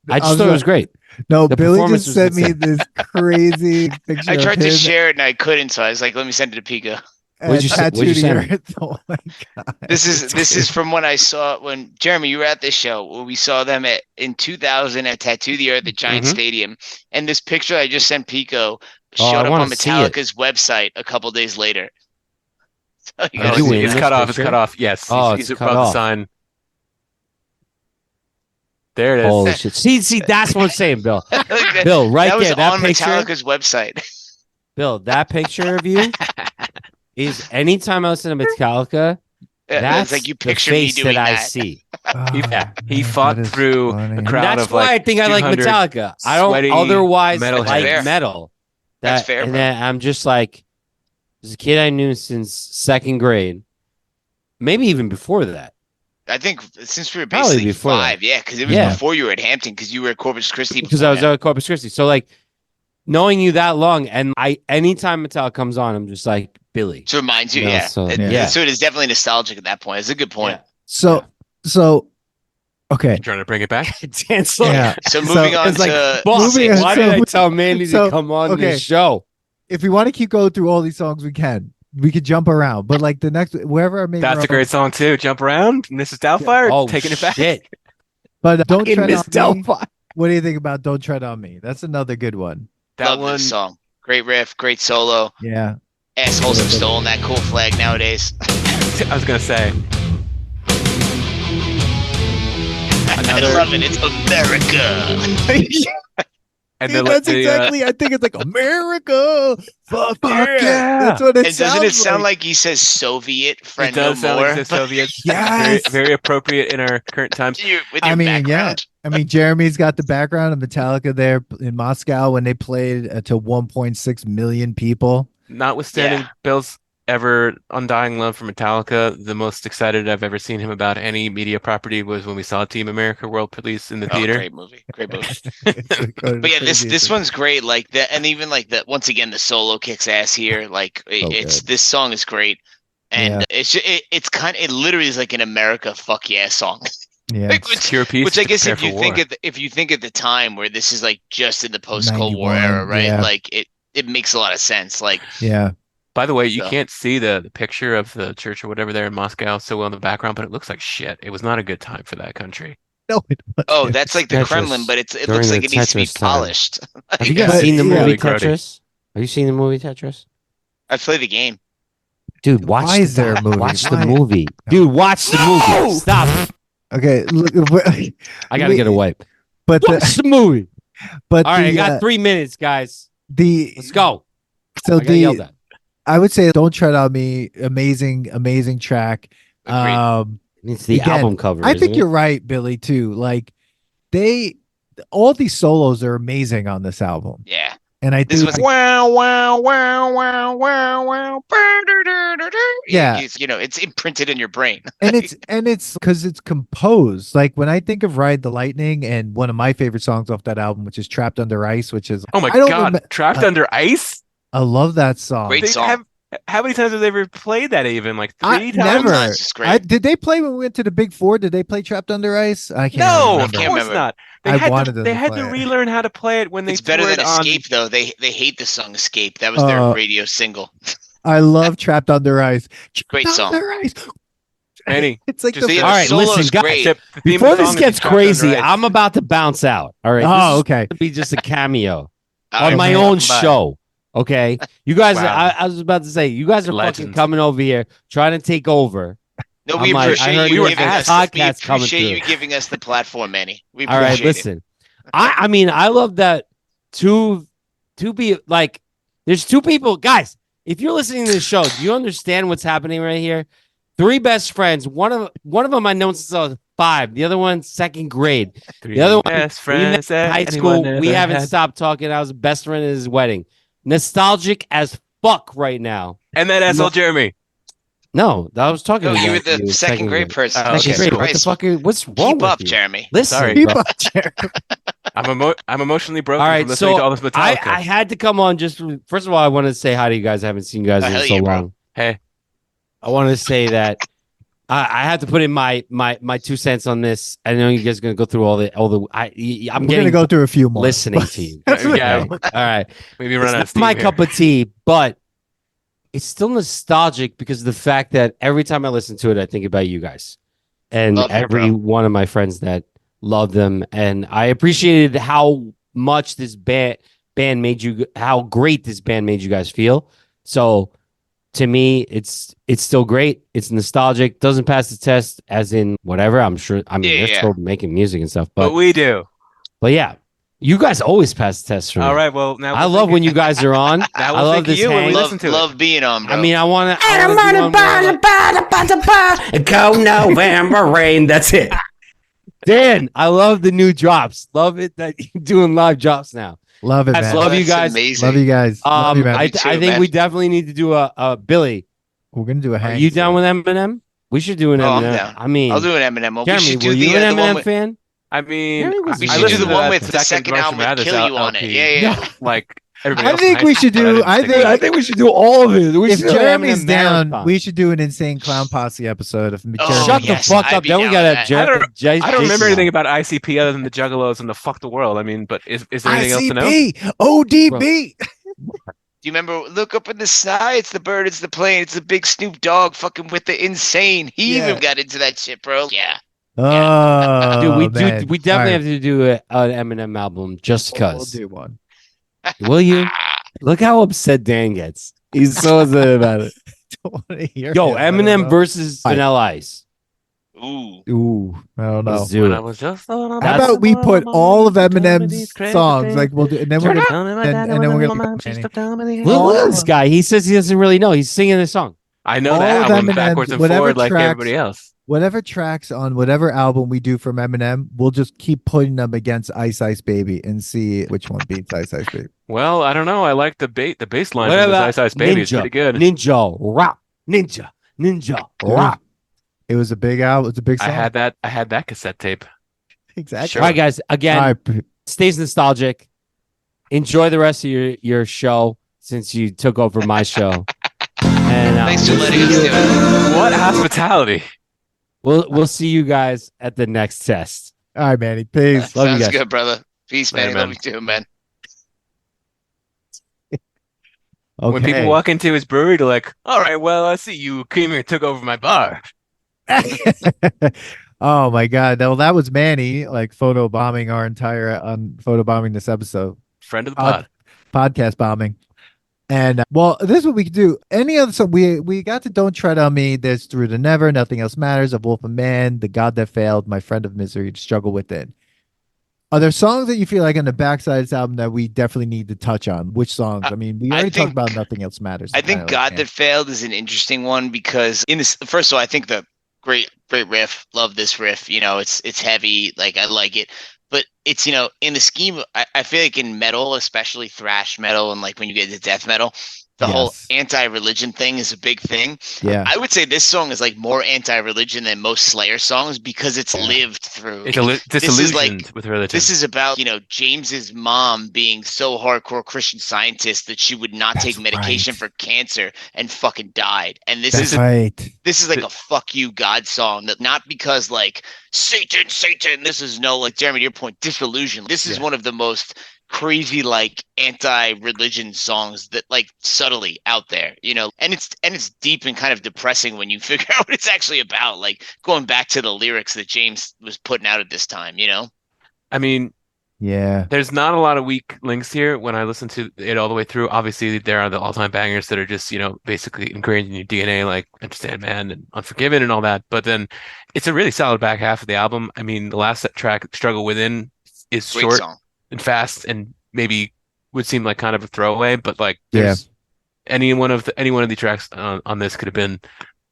I just thought it was great. No, Billy just sent me this crazy picture. I tried to share it and I couldn't, so I was like, let me send it to Pico. What'd you send? Oh my God. This is from when I saw when Jeremy, you were at this show where we saw them in 2000 at Tattoo the Earth at Giant Stadium, and this picture I just sent Pico showed up on Metallica's website a couple days later. So it's cut off. It's cut off. Yes. Oh, he's above the sign. There it is. Holy shit! See, that's what I'm saying, Bill. Bill, right there, that on picture. Metallica's website. Bill, that picture of you is anytime I listen to Metallica, that's like you the picture face me doing that I that. see. He fought through a crowd That's of why like I think I like Metallica. I don't otherwise like metal. That's fair. And then I'm just like, there's a kid I knew since second grade, maybe even before that. I think since we were basically 5, because it was before you were at Hampton, because you were at Corpus Christi. Because I was at Corpus Christi. So like, knowing you that long, and anytime Metallica comes on, I'm just like, Billy. So it reminds you, So it is definitely nostalgic at that point. It's a good point. So okay. You trying to bring it back? So moving on to why did I tell Manny to come on this show? If we want to keep going through all these songs, we can. We could jump around, but like the next, wherever I made. That's a great song too. Jump around. Mrs. Doubtfire, taking it back. But don't tread on me. What do you think about "Don't Tread on Me"? That's another good one. Love this song. Great riff, great solo. Yeah. Assholes have stolen that cool flag nowadays. I was gonna say. I love it. It's America. And that's exactly. I think it's like America. Fuck yeah. That's what it sounds like. Doesn't it sound like he says Soviet? Friend, it does sound like he says Soviet. Yes. Very appropriate in our current times. I mean, Jeremy's got the background of Metallica there in Moscow when they played to 1.6 million people. Notwithstanding Bill's ever undying love for Metallica, the most excited I've ever seen him about any media property was when we saw Team America World Police in the theater. Great movie. But yeah, this one's great. Like that, and even like that. Once again, the solo kicks ass here. Like this song is great, and it literally is like an America fuck yeah song. Yeah, like, which I guess if you think at the time where this is like just in the post Cold War era, right? Yeah. Like it makes a lot of sense. Like By the way, you can't see the picture of the church or whatever there in Moscow so well in the background, but it looks like shit. It was not a good time for that country. No, that's like the Kremlin, but it looks like it needs to be polished. Have you guys seen the movie Tetris? Have you seen the movie Tetris? I played the game. Dude, watch the movie. Dude, watch the movie. Stop. Okay, look, I gotta get a wipe. But watch the movie. But all right, I got 3 minutes, guys. Let's go. So I would say "Don't Tread on Me," amazing track. It's the album cover. I think you're right, Billy. Too like all these solos are amazing on this album. Yeah. And I think wow. Yeah, it's imprinted in your brain. and it's because it's composed. Like when I think of Ride the Lightning and one of my favorite songs off that album, which is Trapped Under Ice, which is Trapped Under Ice. I love that song. Great song. How many times have they ever played that? Even like 3 times? Never. Did they play when we went to the Big Four? Did they play Trapped Under Ice? I can't remember. Of course not. They had to relearn how to play it when they. It's better than Escape, though. They hate the song Escape. That was their radio single. I love Trapped Under Ice. Great song. Under Ice. Manny, it's like all right. Listen, guys. Before this gets crazy, I'm about to bounce out. All right. Okay. This is be just a cameo on my own show. Okay, you guys. Wow. I was about to say, you guys are fucking coming over here trying to take over. No, we appreciate you giving us the platform, Manny. We appreciate All right, listen. I mean, I love that to be like, there's two people, guys. If you're listening to the show, do you understand what's happening right here? 3 best friends. One of them I known since I was 5. The other one, 2nd grade. The other one, best friends in high school. We haven't stopped talking. I was best friend at his wedding. Nostalgic as fuck right now. And that asshole Jeremy. No, I was talking about you were the 2nd grade person. Okay. What the fuck? What's wrong with you? Jeremy. Listen, sorry, keep up, Jeremy. I'm emotionally broken. All right, from listening to all this Metallica. I had to come on just first of all. I want to say hi to you guys. I haven't seen you guys in so long. Hey, I want to say that I have to put in my 2 cents on this. I know you guys are gonna go through all the. We're gonna go through a few more. Listening to you. Yeah. All right. Maybe run out of steam. My cup of tea, but it's still nostalgic because of the fact that every time I listen to it, I think about you guys and every one of my friends that love them. And I appreciated how much this band made you, how great this band made you guys feel. So to me, it's still great. It's nostalgic. Doesn't pass the test as in whatever. I'm sure. I mean, they're still making music and stuff, but we do. But yeah. You guys always pass the test for me. All right, well now I love when you guys are on. I love this. When we listen to love being on, bro. I mean, I want to. Go November rain. That's it. Dan, I love the new drops. Love it that you're doing live drops now. Love it, man. Love you guys. Amazing. Love you guys. Love you, man. I think we definitely need to do a Billy. We're gonna do a hang. Are you down with Eminem? We should do an Eminem. I mean, I'll do an Eminem. Jeremy, were you an Eminem fan? I mean, we should do the one with the second album with Kill You on it. Yeah. Like I think we should do. I think we should do all of it. If Jeremy's down, we should do an Insane Clown Posse episode of Shut the fuck up. Then we got I don't remember anything about ICP other than the Juggalos and the Fuck the World. I mean, but is there anything else to know? ODB. Do you remember? Look up in the sky. It's the bird. It's the plane. It's the big Snoop Dogg fucking with the Insane. He even got into that shit, bro. Yeah. Oh, dude, we definitely have to do an Eminem album just because. We'll do one. Will you? Look how upset Dan gets. He's so upset about it. Don't want to hear. Yo, Eminem versus Vanilla Ice. Ooh, I don't know. How about we put all of Eminem's songs, like we'll do, and then we're gonna. Look at this guy. He says he doesn't really know. He's singing the song. I know that album backwards and forward like everybody else. Whatever tracks on whatever album we do from Eminem, we'll just keep putting them against Ice Ice Baby and see which one beats Ice Ice Baby. Well, I don't know. I like the bass line from Ice Ice Baby. It's pretty good. Ninja rap. It was a big album. It was a big song. I had that cassette tape. Exactly. Sure. All right, guys. Again, stays nostalgic. Enjoy the rest of your show since you took over my show. And thanks for letting us do it. What hospitality. We'll see you guys at the next test. All right, Manny. Peace. Love you guys. Sounds good, brother. Peace, Manny. Love you too, man. Okay. When people walk into his brewery, they're like, "All right, well, I see you came here and took over my bar." Oh my God! Well, that was Manny, like photobombing this episode. Friend of the pod, podcast bombing. And well, this is what we could do. Any other song? We got to "Don't Tread on Me." There's "Through the Never," "Nothing Else Matters," "Of Wolf and Man," "The God That Failed," "My Friend of Misery," "Struggle Within." Are there songs that you feel like on the backside of this album that we definitely need to touch on? Which songs? I mean, we already talked about "Nothing Else Matters." I think "God That Failed" is an interesting one because in this, first of all, I think the great riff. Love this riff. You know, it's heavy. Like I like it. But it's, you know, in the scheme, I feel like in metal, especially thrash metal, and like when you get to death metal, the whole anti-religion thing is a big thing. Yeah, I would say this song is like more anti-religion than most Slayer songs because it's lived through. It's disillusioned with religion. This is about, you know, James's mom being so hardcore Christian Scientist that she would not take medication for cancer and fucking died. And this is like a fuck you God song, that not because like Satan. This is no, like Jeremy, to your point, disillusion. This is one of the most crazy like anti-religion songs that like subtly out there, you know, and it's deep and kind of depressing when you figure out what it's actually about, like going back to the lyrics that James was putting out at this time, you know. I mean, Yeah. There's not a lot of weak links here when I listen to it all the way through. Obviously, there are the all-time bangers that are just, basically ingrained in your DNA, like Understand Man and Unforgiven and all that. But then it's a really solid back half of the album. I mean, the last track, Struggle Within, is Great short song. and fast and maybe would seem like kind of a throwaway, but like there's any one of the tracks on this could have been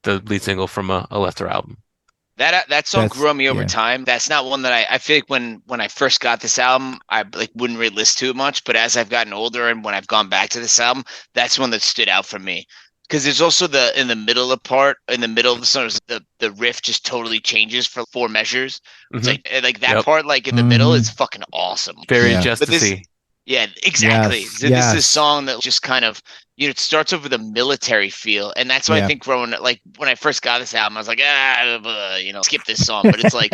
the lead single from a lesser album. That song grew on me over time. That's not one that I feel like when I first got this album, I like wouldn't really listen to it much. But as I've gotten older and when I've gone back to this album, that's one that stood out for me. Because there's also in the middle of the song, the riff just totally changes for 4 measures. It's like that part, like in the middle, is fucking awesome. Very Justice-y. Yeah, exactly. Yes, This is a song that just kind of, it starts off with a military feel. And that's why I think when I first got this album, I was like, skip this song. But it's like,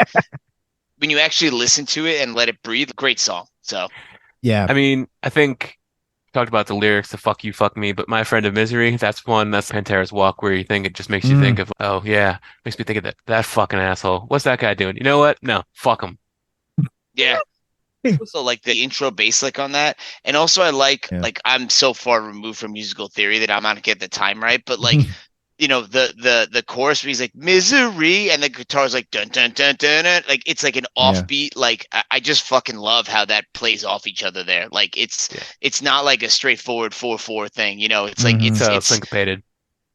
when you actually listen to it and let it breathe, great song. So, yeah. I mean, I think talked about the lyrics, the fuck you, fuck me, but My Friend of Misery, that's Pantera's Walk, where you think it just makes you think of, oh yeah, makes me think of that fucking asshole. What's that guy doing? You know what? No, fuck him. Yeah. Also like the intro bass lick on that, and also I like I'm so far removed from musical theory that I'm not getting the time right, but like the chorus where he's like misery and the guitar's like dun dun dun dun, dun like it's like an offbeat. Like I just fucking love how that plays off each other there. Like it's not like a straightforward 4/4 thing, it's like it's syncopated.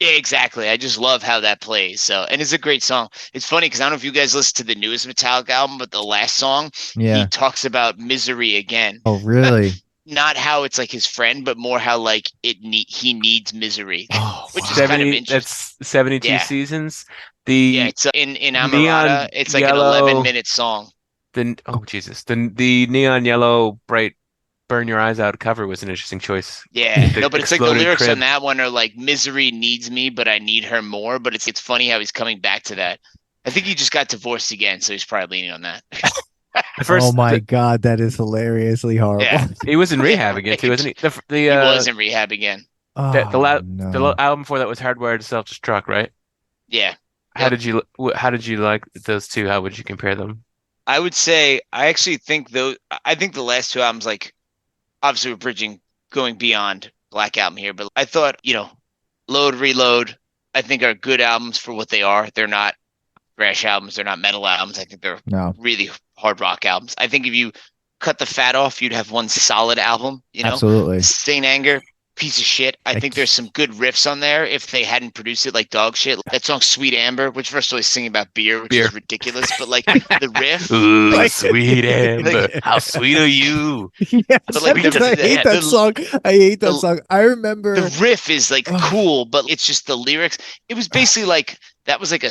Yeah, exactly. I just love how that plays. So, and it's a great song. It's funny because I don't know if you guys listen to the newest Metallica album, but the last song, he talks about misery again. Oh, really? Not how it's like his friend, but more how like he needs misery, which is 70, kind of interesting. That's 72 seasons. It's in Amarada. It's like yellow, an 11-minute song. The neon yellow bright Burn Your Eyes Out cover was an interesting choice. Yeah, but it's like the lyrics on that one are like misery needs me, but I need her more. But it's funny how he's coming back to that. I think he just got divorced again, so he's probably leaning on that. God, that is hilariously horrible. Yeah. He was in rehab again too, wasn't he? He was in rehab again. The album before that was Hardwired to Self-Destruct, right? Yeah. How did you like those two? How would you compare them? I would say I think the last two albums, like, obviously we're going beyond Black Album here, but I thought, Load, Reload, I think are good albums for what they are. They're not thrash albums. They're not metal albums. I think they're really hard rock albums. I think if you cut the fat off, you'd have one solid album, Absolutely. Saint Anger, piece of shit. I think there's some good riffs on there if they hadn't produced it like dog shit. That song Sweet Amber, which first of all is singing about beer, which is ridiculous, but like the riff. Ooh, like, Sweet Amber, how sweet are you? Yes, but like I hate that song. I hate that song. I remember the riff is like cool, but it's just the lyrics. It was basically like that was like a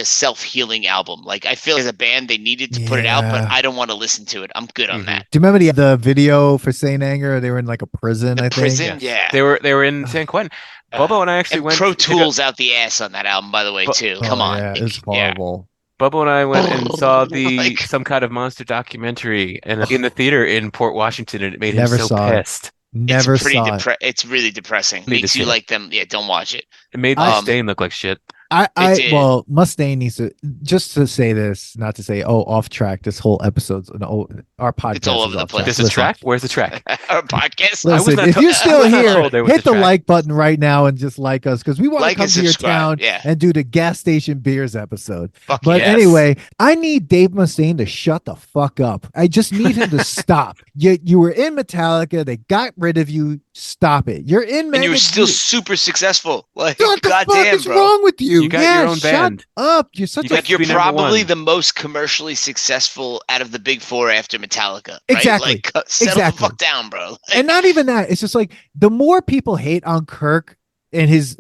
self-healing album. Like I feel as a band they needed to put it out, but I don't want to listen to it. I'm good on that. Do you remember the video for Saint Anger? They were in like a prison. I think. Yeah. They were in San Quentin. Bobo and I actually went. Pro Tools out the ass on that album, by the way, too. Come on, yeah, it's horrible. Bobo and I went and saw some kind of monster documentary in the theater in Port Washington, and it made him so pissed. Never saw it. It's really depressing. Makes you like them. Yeah, don't watch it. It made Mustaine look like shit. Mustaine needs to, just to say this, not to say, off track. This whole episode's our podcast. It's all over the place. There's a track. Where's the track? Our podcast. Listen, if you're still here, hit the like button right now and just like us because we want to come to your town and do the gas station beers episode. Anyway, I need Dave Mustaine to shut the fuck up. I just need him to stop. You were in Metallica. They got rid of you. Stop it. You're in, and you were still super successful. Like, what the fuck is wrong with you? You got your own band. Shut up. You're such like you're probably the most commercially successful out of the big four after Metallica. Right? Exactly. Like, settle the fuck down, bro. And not even that. It's just like the more people hate on Kirk and his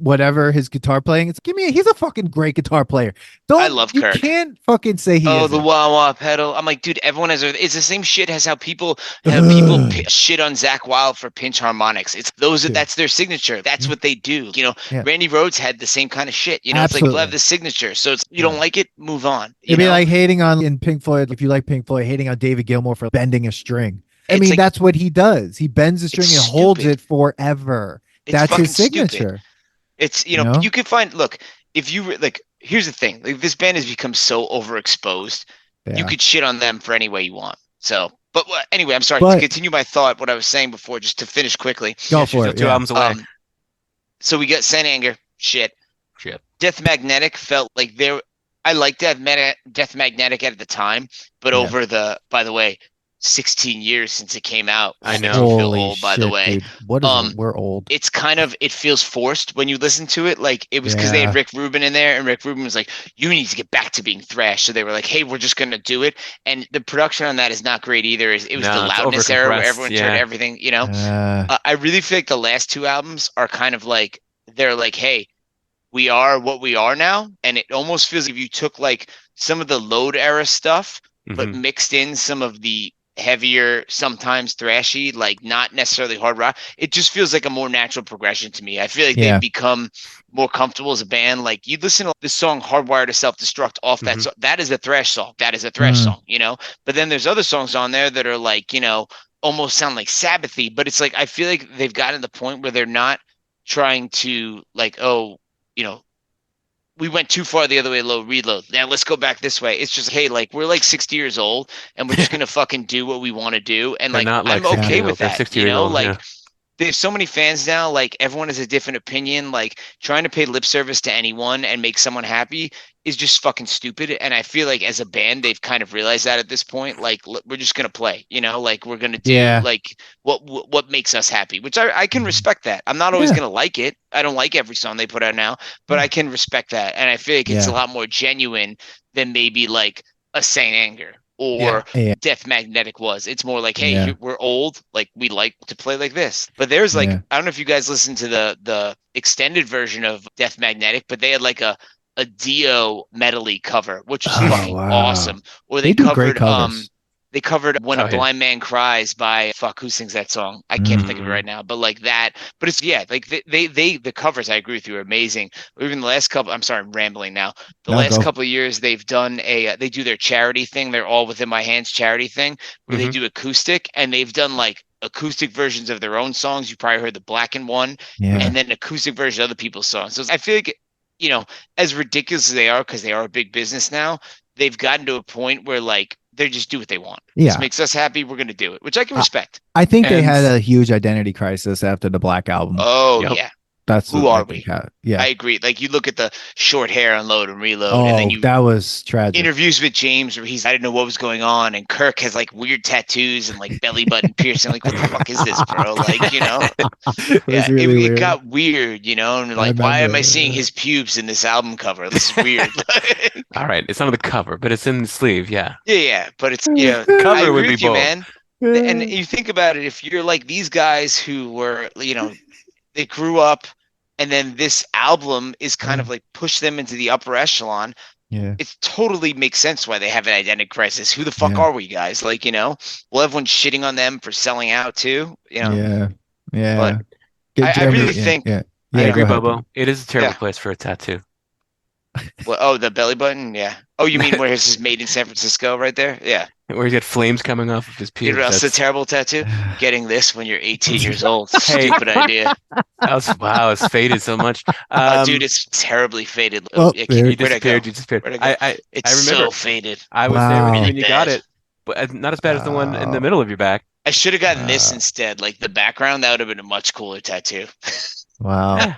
guitar playing, he's a fucking great guitar player. I love Kirk. You can't fucking say he is. The wah-wah pedal. I'm like, dude, everyone has it's the same shit as how people shit on Zakk Wylde for pinch harmonics. That's their signature. That's what they do. Randy Rhoads had the same kind of shit. It's like people have the signature. So it's you don't like it, move on. It'd be like hating on in Pink Floyd, if you like Pink Floyd, hating on David Gilmour for bending a string. That's what he does. He bends the string and holds it forever. That's his signature. Stupid. It's you can find. Look, if you like, here's the thing. Like, this band has become so overexposed. Yeah. You could shit on them for any way you want. So But anyway, I'm sorry. To continue my thought, what I was saying before, just to finish quickly. Go for it. 2 albums away. So we got Saint Anger. Shit. Death Magnetic felt like I liked Death Magnetic at the time, but over by the way, 16 years since it came out. I know. Feel old, by the way. Dude. What is we're old. It's it feels forced when you listen to it. Like it was because they had Rick Rubin in there, and Rick Rubin was like, "You need to get back to being thrash." So they were like, "Hey, we're just gonna do it." And the production on that is not great either. It was the loudness era where everyone turned everything. You know, I really feel like the last 2 albums are kind of like they're like, "Hey, we are what we are now," and it almost feels like if you took like some of the Load era stuff, but mixed in some of the heavier, sometimes thrashy, like not necessarily hard rock. It just feels like a more natural progression to me. I feel like they've become more comfortable as a band. Like you listen to this song Hardwired to Self-Destruct off that song, that is a thrash song. That is a thrash song, you know? But then there's other songs on there that are like, you know, almost sound like Sabbathy, but it's like I feel like they've gotten to the point where they're not trying to like, oh, you know, we went too far the other way, reload. Now let's go back this way. It's just, hey, like we're like 60 years old and we're just gonna fucking do what we want to do. And like I'm okay with that. You know, like there's so many fans now, like everyone has a different opinion. Like trying to pay lip service to anyone and make someone happy is just fucking stupid. And I feel like as a band, they've kind of realized that at this point, like we're just going to play, you know, like we're going to do like what makes us happy, which I can respect that. I'm not always going to like it. I don't like every song they put out now, but I can respect that. And I feel like it's a lot more genuine than maybe like a Saint Anger or Death Magnetic was. It's more like, hey, we're old, like we like to play like this. But there's like, I don't know if you guys listened to the extended version of Death Magnetic, but they had like a Dio medley cover, which was fucking awesome. Or they covered When a Blind Man Cries by who sings that song? I can't think of it right now, but like that. But it's like the covers, I agree with you, are amazing. Or even the last couple, I'm sorry, I'm rambling now. The last couple of years they've done they do their charity thing, they're All Within My Hands charity thing, where they do acoustic, and they've done like acoustic versions of their own songs. You probably heard the Blackened one, and then acoustic version of other people's songs. So I feel like, you know, as ridiculous as they are, because they are a big business now, they've gotten to a point where like they just do what they want. This makes us happy, we're going to do it, which I can respect. I think they had a huge identity crisis after the Black Album. Oh, yeah. That's who are we? Yeah, I agree. Like you look at the short hair on Load and Reload, and then that was tragic. Interviews with James where I didn't know what was going on, and Kirk has like weird tattoos and like belly button piercing. Like, what the fuck is this, bro? Like, you know, it got weird, you know, and like, why am I seeing his pubes in this album cover? This is weird. All right, it's not on the cover, but it's in the sleeve. Yeah, but it's cover would be bold, man. And you think about it, if you're like these guys who were, you know, they grew up. And then this album is kind of like push them into the upper echelon. Yeah. It totally makes sense why they have an identity crisis. Who the fuck are we, guys? Like, you know, well, everyone's shitting on them for selling out too, you know? Yeah. But I really think. I agree, Bobo. It is a terrible place for a tattoo. Well, the belly button? Yeah. Oh, you mean where his is made in San Francisco right there? Yeah. Where he's got flames coming off of his pubes. That's a terrible tattoo. Getting this when you're 18 years old. Stupid idea. It's faded so much. Dude, it's terribly faded. You disappeared. It's so faded. I was there when you got it, but not as bad as the one in the middle of your back. I should have gotten this instead. Like the background, that would have been a much cooler tattoo. Wow.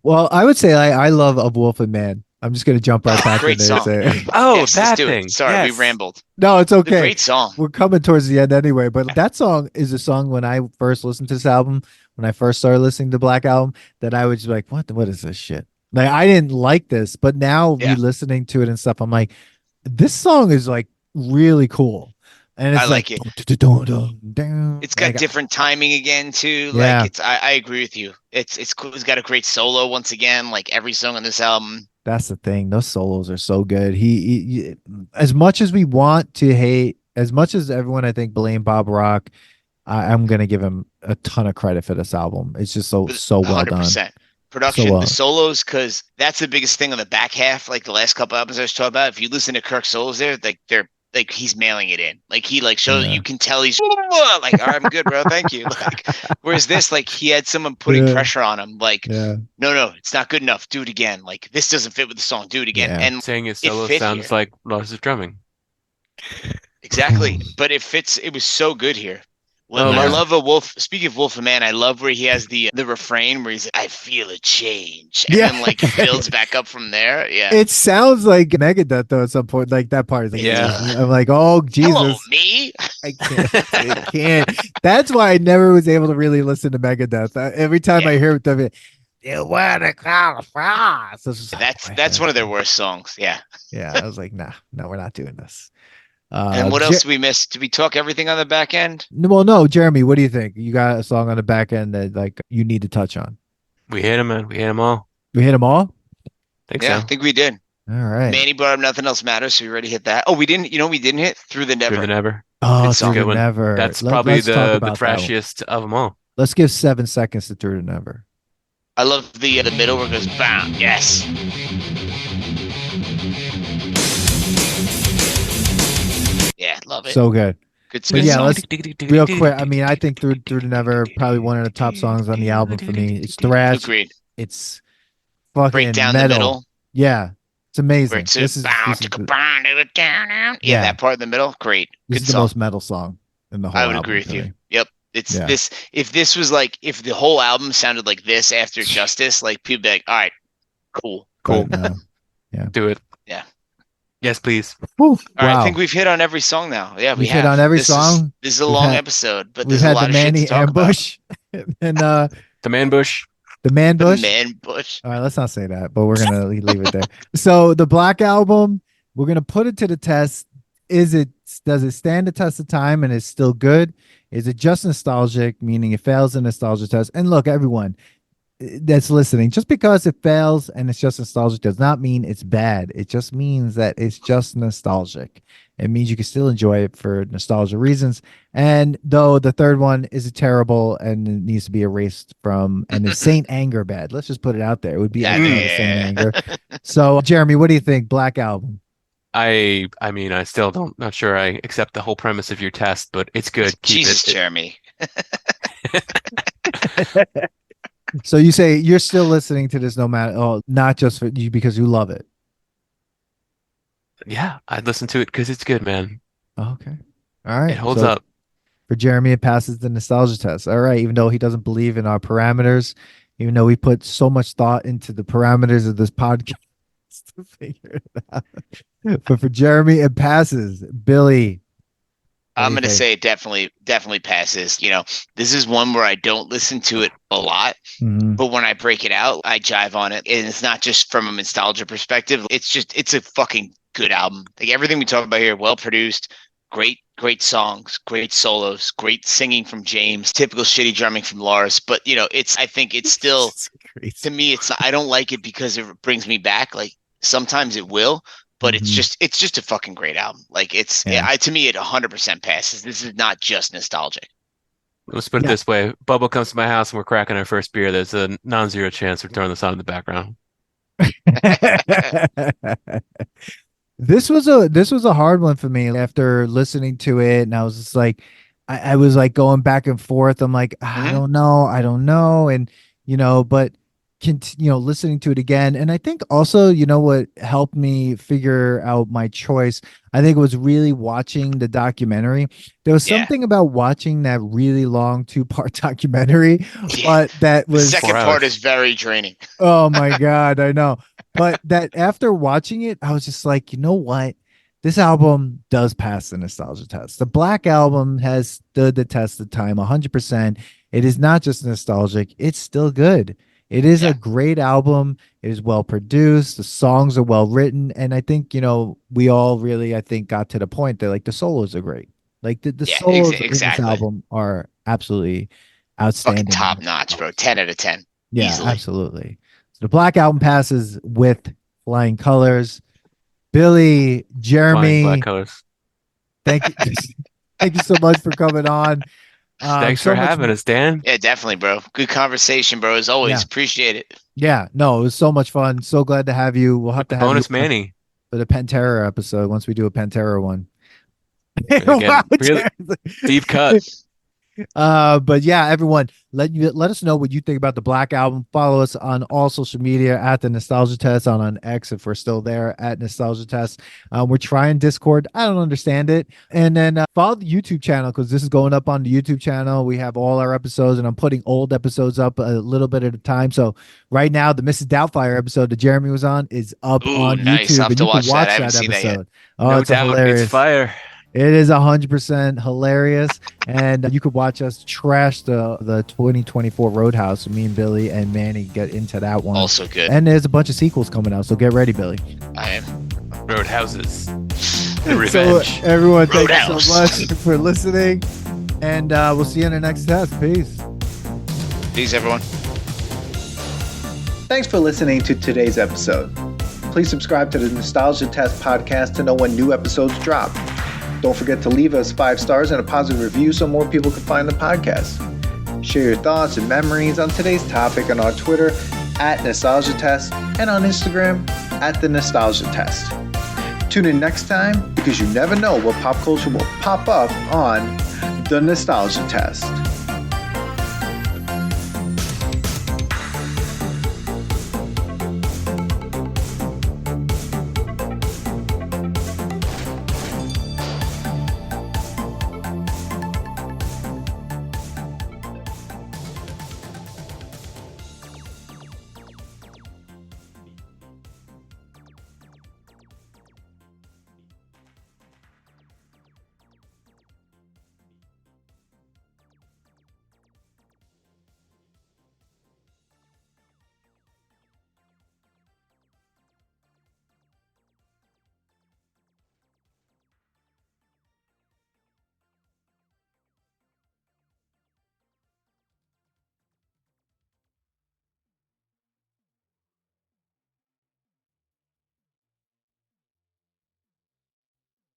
Well, I would say I love Of Wolf and Man. I'm just going to jump right back in there. That thing. Sorry, we rambled. No, it's okay. Great song. We're coming towards the end anyway, but that song is a song when I first listened to this album, when I first started listening to Black Album, that I was just like, what is this shit? Like, I didn't like this, but now re-listening to it and stuff, I'm like, this song is like really cool. And it's I like it. It's got different timing again too. Like I agree with you. It's cool. It's got a great solo once again, like every song on this album. That's the thing. Those solos are so good. He as much as we want to hate, as much as everyone I think blame Bob Rock, I'm gonna give him a ton of credit for this album. It's just so well 100%. Done. Production, the solos, because that's the biggest thing on the back half. Like the last couple albums I was talking about, if you listen to Kirk's solos there, like they're like he's mailing it in. Like he like shows you can tell he's like, all right, I'm good, bro. Thank you. Like, whereas this, like he had someone putting pressure on him. Like, no, it's not good enough. Do it again. Like this doesn't fit with the song. Do it again. And saying his solo sounds like Lars' drumming. Exactly. But it fits. It was so good here. I love a Wolf. Speaking of Wolf of Man, I love where he has the refrain where he's like, "I feel a change," and then like builds back up from there. Yeah, it sounds like Megadeth though at some point. Like that part is like, I'm like, oh Jesus, hello me. I can't. That's why I never was able to really listen to Megadeth. Every time I hear them, you wanna call a frost. That's one of their worst songs. Yeah. Yeah, I was like, no, we're not doing this. And what else did we miss? Did we talk everything on the back end? Well, no, Jeremy, what do you think? You got a song on the back end that like you need to touch on? We hit them, man. We hit them all. We hit them all? I think we did. All right. Manny brought up Nothing Else Matters, so we already hit that. Oh, we didn't. You know, we didn't hit Through the Never. Through the Never. Oh, Through the Never. That's probably the trashiest of them all. Let's give 7 seconds to Through the Never. I love the middle where it goes bam. Yes. Yeah, love it. So good. Good song. Let's real quick. I mean, I think Through the Never probably one of the top songs on the album for me. It's thrash. Agreed. It's fucking break down metal. the middle. Yeah, it's amazing. That part in the middle, great. This is the most metal song in the whole album. I would agree with you. Yep. It's this. If this was like, if the whole album sounded like this after Justice, like people be like, all right, cool. Yeah, do it. Yeah. Yes, please. All right, I think we've hit on every song now. Yeah, we hit on every song. This is a long episode, but there's a lot of shit to talk ambush and the man bush. The man bush. The man bush. All right, let's not say that, but we're gonna leave it there. So the Black Album, we're gonna put it to the test. Does it stand the test of time and is still good? Is it just nostalgic, meaning it fails the nostalgia test? And look, everyone that's listening, just because it fails and it's just nostalgic does not mean it's bad. It just means that it's just nostalgic. It means you can still enjoy it for nostalgia reasons. And though the third one is terrible and it needs to be erased from, and is Saint Anger bad? Let's just put it out there. It would be Saint Anger. So, Jeremy, what do you think? Black Album. I mean, I still not sure I accept the whole premise of your test, but it's good. Jesus, Jeremy. So you say you're still listening to this no matter, not just for you because you love it. Yeah, I'd listen to it because it's good, man. Okay. All right. It holds up. For Jeremy, it passes the nostalgia test. All right. Even though he doesn't believe in our parameters, even though we put so much thought into the parameters of this podcast to figure it out. But for Jeremy, it passes. Billy. I'm going to say it definitely passes. You know, this is one where I don't listen to it a lot, but when I break it out, I jive on it. And it's not just from a nostalgia perspective. It's a fucking good album. Like everything we talk about here, well produced, great songs, great solos, great singing from James, typical shitty drumming from Lars. But you know, I think it's still, to me, I don't like it because it brings me back. Like sometimes it will, but it's just a fucking great album. Like to me, it 100% passes. This is not just nostalgic. Let's put it this way. Bubba comes to my house and we're cracking our first beer. There's a non-zero chance we're throwing this on in the background. This was a hard one for me after listening to it. And I was just like, I was like going back and forth. I'm like, I don't know. And, but listening to it again. And I think also, what helped me figure out my choice, I think it was really watching the documentary. There was something about watching that really long 2-part documentary, but that was the second part is very draining. Oh my God, I know. But that after watching it, I was just like, you know what? This album does pass the nostalgia test. The Black Album has stood the test of time 100%. It is not just nostalgic. It's still good. It is a great album. It is well produced. The songs are well written. And I think, we all really, got to the point that like the solos are great. Like the solos in this album are absolutely outstanding. Fucking top notch, bro. 10 out of 10. Yeah, easily. Absolutely. So the Black Album passes with flying colors. Billy, Jeremy. Black colors. Thank you. Thank you so much for coming on. Thanks for having us, Dan. Yeah, definitely, bro. Good conversation, bro. As always, appreciate it. Yeah, no, it was so much fun. So glad to have you. We'll have to have bonus Manny for the Pantera episode once we do a Pantera one. Again, really deep cut. But yeah, everyone, let us know what you think about the Black Album. Follow us on all social media at the Nostalgia Test, on X if we're still there at Nostalgia Test. We're trying Discord. I don't understand it. And then follow the YouTube channel, because this is going up on the YouTube channel. We have all our episodes, and I'm putting old episodes up a little bit at a time. So right now, the Mrs. Doubtfire episode that Jeremy was on is up on nice. YouTube. I'll have to watch that. I that haven't seen episode. That yet. Oh, no it's doubt. hilarious. It's fire. It is 100% hilarious, and you could watch us trash the 2024 Roadhouse. Me and Billy and Manny get into that one. Also good. And there's a bunch of sequels coming out, so get ready, Billy. I am. Roadhouses. The revenge. So everyone, thank you so much for listening, and we'll see you in the next test. Peace. Peace, everyone. Thanks for listening to today's episode. Please subscribe to the Nostalgia Test podcast to know when new episodes drop. Don't forget to leave us 5 stars and a positive review so more people can find the podcast. Share your thoughts and memories on today's topic on our Twitter at Nostalgia Test and on Instagram at The Nostalgia Test. Tune in next time, because you never know what pop culture will pop up on The Nostalgia Test.